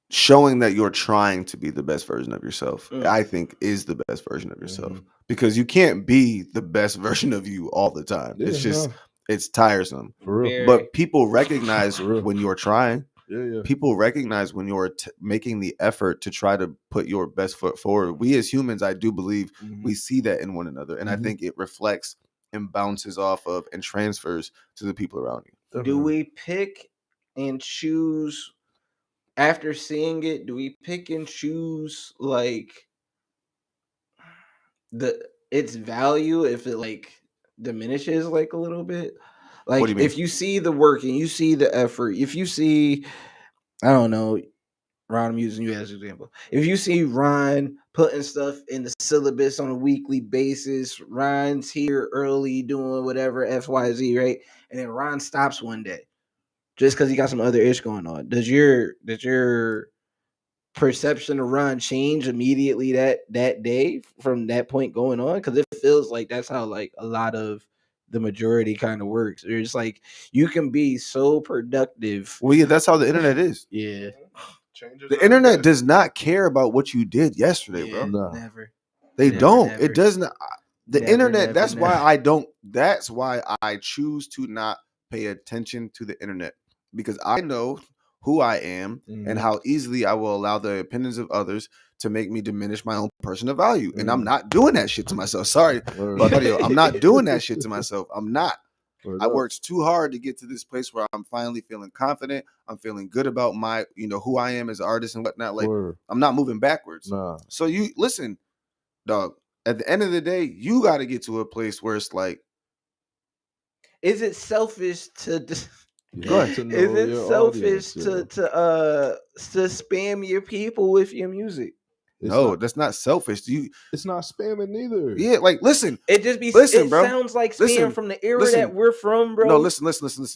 B: showing that you're trying to be the best version of yourself, I think, is the best version of yourself. Because you can't be the best version of you all the time.
C: Yeah,
B: it's just, it's tiresome.
C: For real.
B: But people recognize when you're trying.
C: Yeah.
B: People recognize when you're making the effort to try to put your best foot forward. We as humans, I do believe, we see that in one another. And I think it reflects and bounces off of and transfers to the people around you.
A: do we pick and choose after seeing it? Do we pick and choose like its value if it like diminishes like a little bit? Like,
B: What do you mean?
A: if you see the work and you see the effort, if you see, I don't know, Ron, I'm using you as an example. If you see Ron putting stuff in the syllabus on a weekly basis, Ron's here early doing whatever XYZ, right? And then Ron stops one day just because he got some other ish going on. Does your perception of Ron change immediately that day from that point going on? Because it feels like that's how like a lot of the majority kind of works. It's like you can be so productive.
B: Well, yeah, that's how the internet is.
A: Yeah.
C: Changes
B: The internet does not care about what you did yesterday, bro.
C: No.
A: Never.
B: They
A: Never,
B: don't.
A: never.
B: It does not. The
A: Never,
B: internet.
A: never,
B: That's why
A: never.
B: I don't. That's why I choose to not pay attention to the internet, because I know who I am and how easily I will allow the opinions of others to make me diminish my own personal value. And I'm not doing that shit to myself. Sorry, but I'm not doing that shit to myself. I'm not. I worked too hard to get to this place where I'm finally feeling confident. I'm feeling good about my, who I am as an artist and whatnot. Like, I'm not moving backwards.
C: Nah.
B: So you listen, dog. At the end of the day, you got to get to a place where it's like,
A: is it selfish to?
B: Go ahead.
A: Is it selfish to spam your people with your music?
B: That's not selfish.
C: It's not spamming neither.
B: Yeah, like listen.
A: It just be.
B: Listen,
A: it
B: bro.
A: sounds like spam from the era
B: listen.
A: that we're from, bro.
B: No, listen.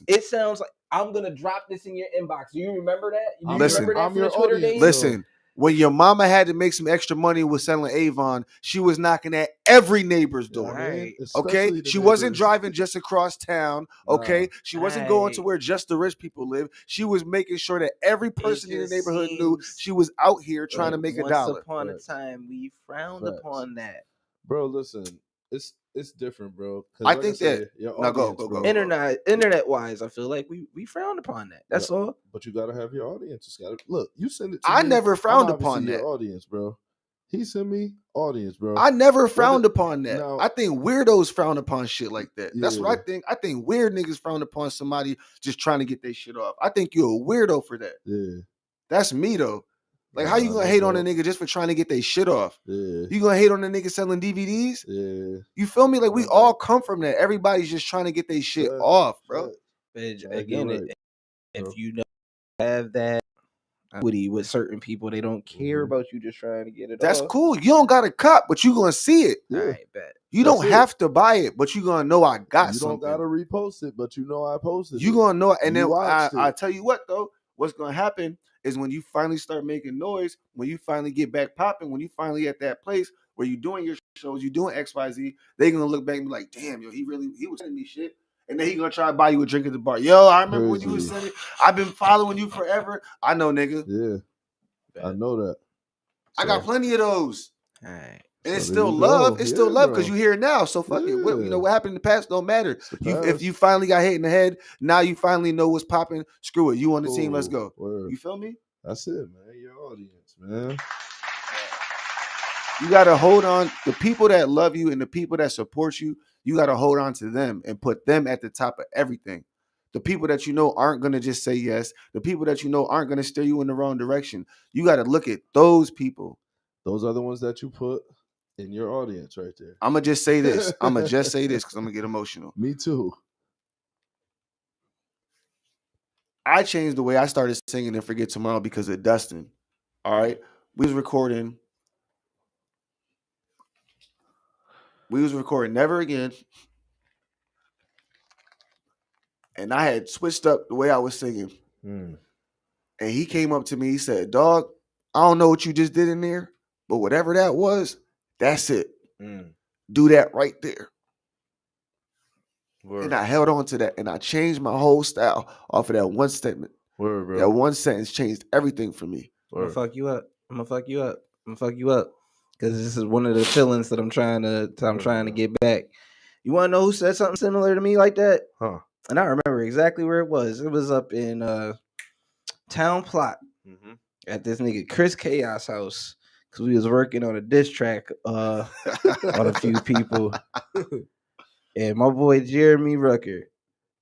A: It sounds like I'm gonna drop this in your inbox. Do you remember that? Do you
B: Listen,
A: remember that
C: I'm
A: from
C: your
A: the Twitter
C: audience.
A: days?
B: Listen. When your mama had to make some extra money with selling Avon, she was knocking at every neighbor's door.
A: Right.
B: Okay, she wasn't driving just across town. Okay, she wasn't going to where just the rich people live. She was making sure that every person in the neighborhood knew she was out here trying to make a dollar.
A: Once upon a time, we frowned upon that.
C: Bro, listen, it's different, bro.
B: I think that
C: now
B: go.
A: Internet wise, I feel like we frowned upon that. That's all.
C: But you gotta have your audience. It's gotta look. You send it to
B: I
C: me.
B: never frowned
C: I'm
B: upon that.
C: your audience, bro. He sent me audience, bro.
B: I never frowned upon that.
C: Now,
B: I think weirdos frown upon shit like that. That's what
C: Yeah.
B: I think. I think weird niggas frown upon somebody just trying to get their shit off. I think you're a weirdo for that.
C: Yeah.
B: That's me though. Like, how you gonna hate on a nigga just for trying to get their shit off?
C: Yeah.
B: You gonna hate on a nigga selling DVDs?
C: Yeah.
B: You feel me? Like, we all come from that. Everybody's just trying to get their shit off, bro.
A: But again, if you don't have that with certain people, they don't care about you just trying to get it
B: That's
A: off.
B: cool. You don't got a cop, but you gonna see it.
C: Yeah.
A: All right, bet.
B: You don't have to buy it, but you gonna know I got
C: You
B: something.
C: don't gotta repost it, but you know I posted
B: You
C: it.
B: gonna know it. And
C: You
B: then
C: watched
B: I
C: it.
B: tell you what though, what's gonna happen is when you finally start making noise, when you finally get back popping, when you finally at that place where you doing your shows, you doing XYZ, they gonna look back and be like, damn, yo, he was sending me shit. And then he gonna try to buy you a drink at the bar. Yo, I remember when you was sending. I've been following you forever. I know, nigga.
C: Yeah, I know that.
B: I got plenty of those.
A: All right.
B: And it's still love. It's still love because you here now. So fuck it. What,
C: Yeah.
B: what happened in the past don't matter.
C: past.
B: If you finally got hit in the head, now you finally know what's popping. Screw it. You on the team. Let's go.
C: Word.
B: You feel me?
C: That's it, man. Your audience, man.
B: You got to hold on. The people that love you and the people that support you, you got to hold on to them and put them at the top of everything. The people that you know aren't going to just say yes. The people that you know aren't going to steer you in the wrong direction. You got to look at those people.
C: Those are the ones that you put in your audience right there.
B: I'm going to just say this. I'm going to just say this because I'm going to get emotional.
C: Me too.
B: I changed the way I started singing and Forget Tomorrow because of Dustin. All right. We was recording Never Again. And I had switched up the way I was singing. And he came up to me, he said, dog, I don't know what you just did in there, but whatever that was, that's it. Do that right there. Word. And I held on to that and I changed my whole style off of that one statement.
C: Word, bro.
B: That one sentence changed everything for me.
A: I'm gonna fuck you up. Because this is one of the feelings that I'm trying to get back. You want to know who said something similar to me like that?
C: Huh?
A: And I remember exactly where it was. It was up in Town Plot at this nigga Chris Chaos house because we was working on a diss track on a few people. And my boy Jeremy Rucker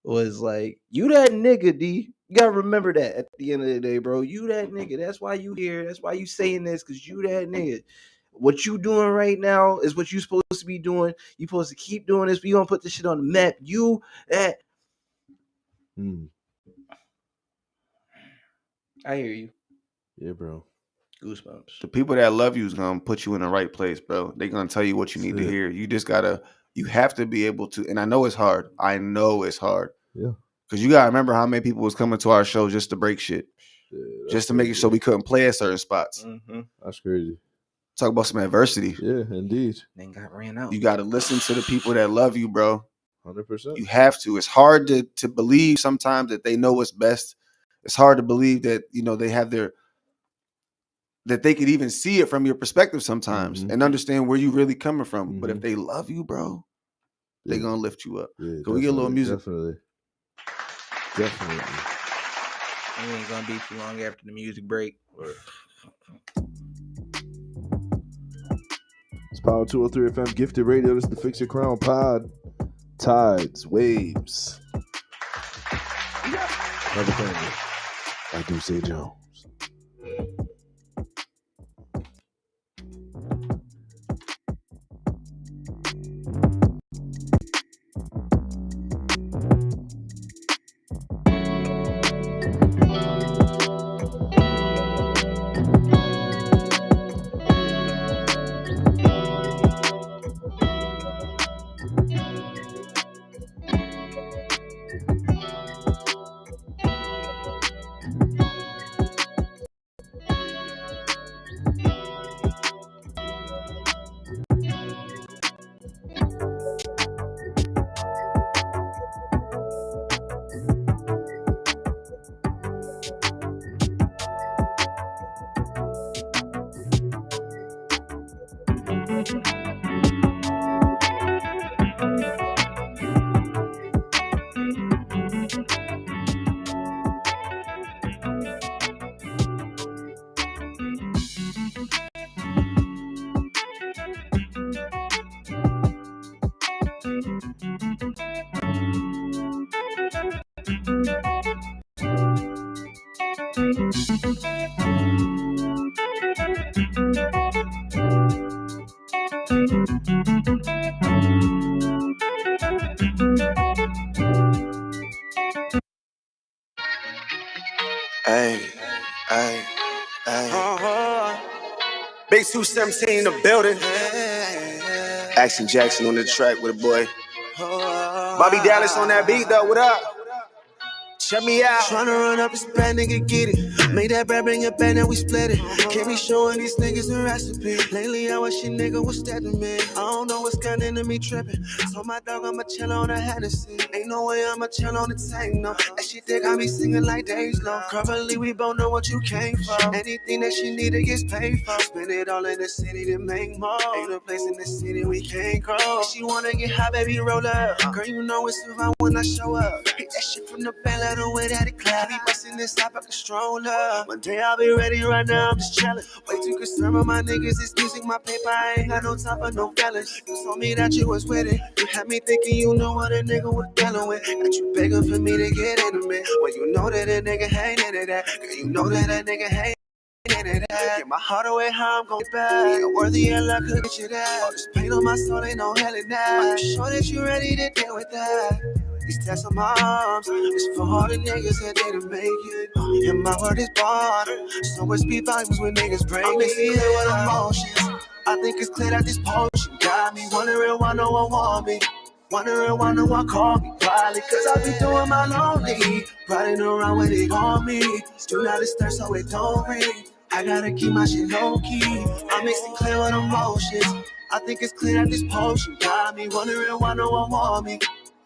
A: was like, "You that nigga, D. You gotta remember that at the end of the day, bro. You that nigga. That's why you here. That's why you saying this, because you that nigga. What you doing right now is what you supposed to be doing. You supposed to keep doing this. We gonna put this shit on the map. You that." I hear you.
C: Yeah, bro.
A: Goosebumps.
B: The people that love you is gonna put you in the right place, bro. They're gonna tell you what you need to hear. You just you have to be able to, and I know it's hard.
C: Yeah.
B: Because you gotta remember how many people was coming to our show just to break shit. Just to make it so we couldn't play at certain spots.
A: Mm-hmm.
C: That's crazy.
B: Talk about some adversity.
C: Yeah, indeed.
A: Then got ran out.
B: You gotta listen to the people that love you, bro.
C: 100%.
B: You have to. It's hard to believe sometimes that they know what's best. It's hard to believe that, they have that they could even see it from your perspective sometimes and understand where you really coming from. But if they love you, bro, they're gonna lift you up.
C: Yeah,
B: Can we get a little music?
C: Definitely.
A: We ain't gonna be too long after the music break.
C: It's Power 203 FM Gifted Radio. This is the Fix Your Crown Pod. Tides, waves. Another thing. I do say Jones.
E: Big 217 in the building.
B: Action Jackson on the track with a boy.
E: Bobby Dallas on that beat though, what up? Check me out.
D: Tryna run up this bad nigga, get it. Make that bread, bring it back, now we split it. Can't be showing these niggas the recipe. Lately, I wish your nigga was stepping me. I don't know what's got into me tripping. Told my dog I'ma chill on the Hennessy. Ain't no way I'ma chill on the tank, no. That shit that got me singing like days long. Currently, we both know what you came for. Anything that she needed gets paid for. Spend it all in the city to make more. Ain't a place in the city we can't grow. If she wanna get high, baby, roll up. Girl, you know it's survive when I show up. Hit that shit from the back, let the way that it clap. Be bustin' this top like a stroller. One day I'll be ready, right now I'm just chillin'. Way too concerned with my niggas, it's music, my paper. I ain't got no time for no fellas. You told me that you was with it. You had me thinking you know what a nigga was dealing with. Got you begging for me to get intimate. Well, you know that a nigga ain't into that. Girl, you know that a nigga ain't into that. Get my heart away, how I'm gon' back. You're worthy and luck, could get you that. All this pain on my soul, ain't no hell in that. Are you sure that you ready to deal with that? These tests on my arms, it's for all the niggas that didn't make it. And my word is bond, so it speed volumes when niggas break me. With emotions, I think it's clear that this potion got me wondering why no one want me. Wondering why no one call me. Probably cause I be doing my lonely. Riding around with it on me. Do not disturb so it don't ring. I gotta keep my shit low key. I'm mixing clear with emotions. I think it's clear that this potion got me wondering why no one want me.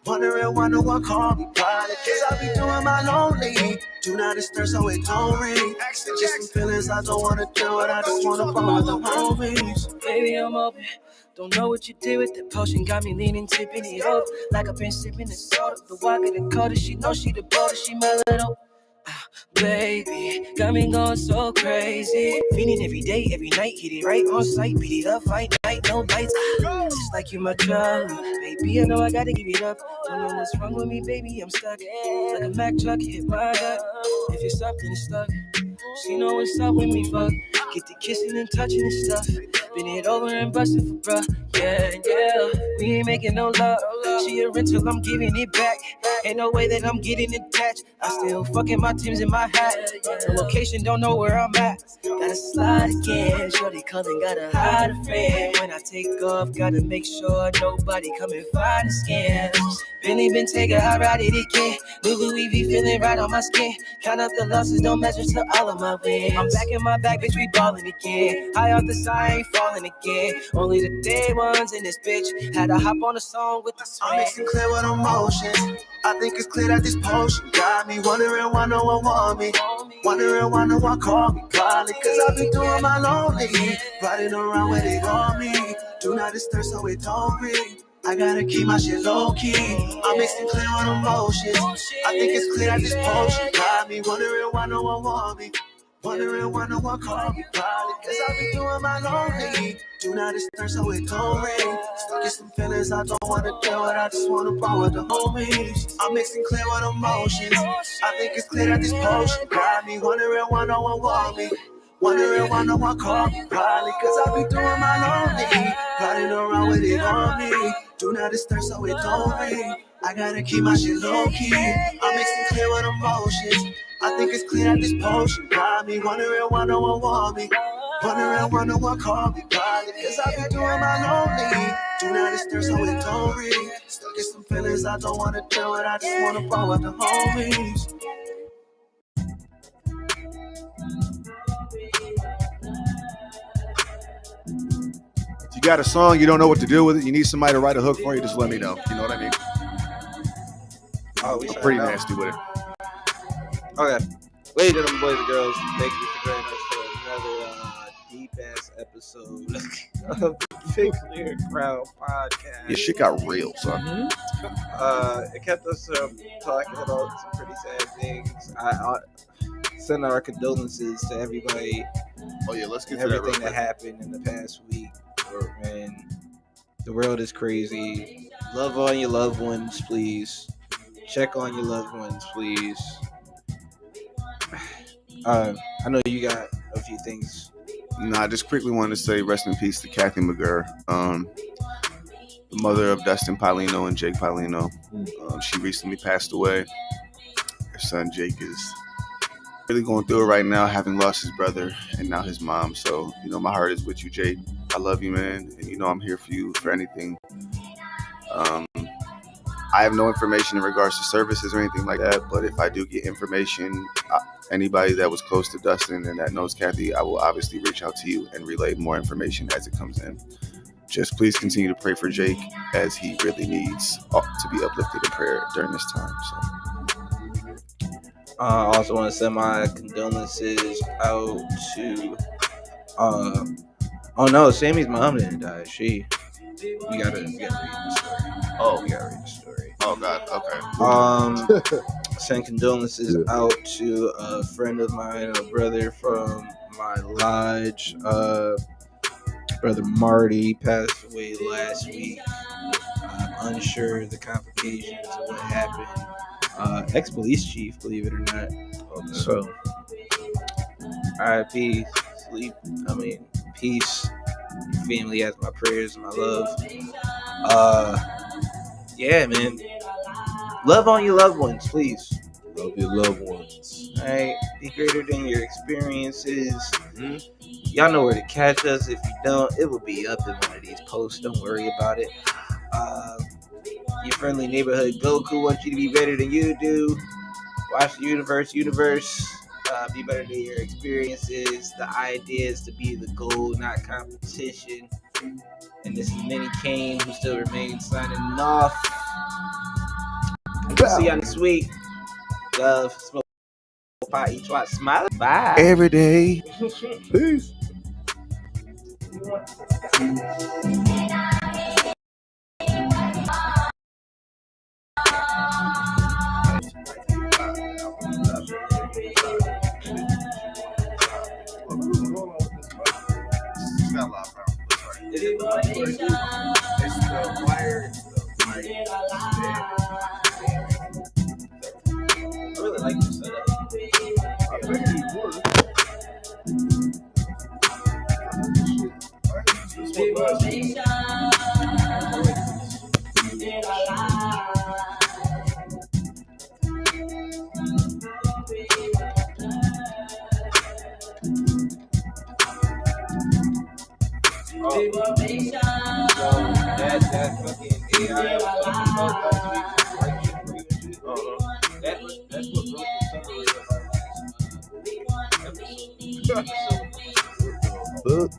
D: Wondering why no one call me. Probably cause I be doing my lonely. Do not disturb so it don't ring. Just some feelings I don't wanna do it. I just wanna follow the homies.
F: Baby, I'm open. Don't know what you did with that potion. Got me leaning, tipping it up. Like I've been sipping the soda. The vodka, the coda. She know she the butter. She mellow up. Baby, got me going so crazy. Feeling every day, every night. Hit it right on sight. Beat it up, fight night, no lights. Just like you, my drug. Baby, I know I gotta give it up. Don't know what's wrong with me, baby. I'm stuck. Like a Mack truck, hit my gut. If it's up, then it's stuck. She know what's up with me, fuck. Get the kissing and touching and stuff. Bend it over and bust it for bruh. Yeah, yeah. We ain't making no love. She a rental, I'm giving it back. Ain't no way that I'm getting attached. I still fucking my Timbs in my hat. The location, don't know where I'm at. Gotta slide again. Shorty coming, gotta hide a friend. When I take off, gotta make sure nobody come and find the scams. Really been taking, I ride it again. New Louis V feeling right on my skin. Count up the losses, don't measure to all of my wins. I'm back in my bag, bitch, we ballin' again. High off the side, ain't falling again. Only the day ones in this bitch. Had to hop on a song with the swing.
E: I'm mixing clear with emotions. I think it's clear that this potion got me wondering why no one want me. Wondering why no one call me. Probably cause I've been doing my lonely. Riding around with it on me. Do not disturb so it don't ring. I gotta keep my shit low key. I'm mixing clear on emotions. I think it's clear that this potion got me wondering why no one want me. Wondering why no one call me. Probably cause I've been doing my lonely. Do not disturb so it don't ring. Stuck in some feelings I don't wanna deal with. I just wanna ball with the homies. I'm mixing clear with emotions. I think it's clear that this potion got me wondering why no one want me. Wondering why no one call me. Probably cause I be doing my lonely. Riding around with it on me. Do not disturb so it don't ring. I gotta keep my shit low key. I'm mixing clear with emotions. I think it's clear that this potion got me wondering why no one want me. Wondering why no one call me. Probably cause I be doing my lonely. Do not disturb so it don't ring. Stuck in some feelings I don't wanna deal with. I just wanna ball with the homies.
B: If you got a song, you don't know what to do with it, you need somebody to write a hook for you, just let me know. You know what I mean?
A: Oh, we
B: I'm pretty nasty with it.
A: Okay. Ladies and gentlemen, boys and girls, thank you for joining us for another deep-ass episode of the Big Clear Crowd podcast.
B: Yeah, shit got real, son.
A: It kept us talking about some pretty sad things. I send our condolences to everybody.
B: Oh yeah, let's get
A: and
B: to
A: everything
B: that
A: that happened in the past week. Man, the world is crazy. Love on your loved ones, please. Check on your loved ones, please. I know you got a few things.
B: Nah, I just quickly wanted to say rest in peace to Kathy McGurr, the mother of Dustin Paulino and Jake Paulino. She recently passed away. Her son Jake is really going through it right now, having lost his brother and now his mom. So, you know, my heart is with you, Jake. I love you, man. And you know I'm here for you for anything. I have no information in regards to services or anything like that, but if I do get information, anybody that was close to Dustin and that knows Kathy, I will obviously reach out to you and relay more information as it comes in. Just please continue to pray for Jake as he really needs to be uplifted in prayer during this time. So.
A: I also want to send my condolences out to oh no, Sammy's mom didn't die. We gotta read the story.
B: Oh,
A: we gotta read the story.
B: Oh God, okay.
A: Send condolences out to a friend of mine, a brother from my lodge. Brother Marty passed away last week. I'm unsure of the complications of what happened. Ex-police chief, believe it or not. Okay. So, R.I.P. Sleep. Peace. Your family has my prayers and my love. Yeah, man. Love on your loved ones, please.
C: Love your loved ones.
A: All right. Be greater than your experiences. Mm-hmm. Y'all know where to catch us. If you don't, it will be up in one of these posts. Don't worry about it. Your friendly neighborhood Goku wants you to be better than you do. Watch the universe. Be better than your experiences. The idea is to be the goal, not competition. And this is Minnie Kane, who still remains signing off. See y'all next week. Love, smoke, pot, eat, watch, smile. Bye.
B: Every day. Peace.
A: I really like this setup. I think it would. That fucking AI that's what broke the summary of our last episode.
C: But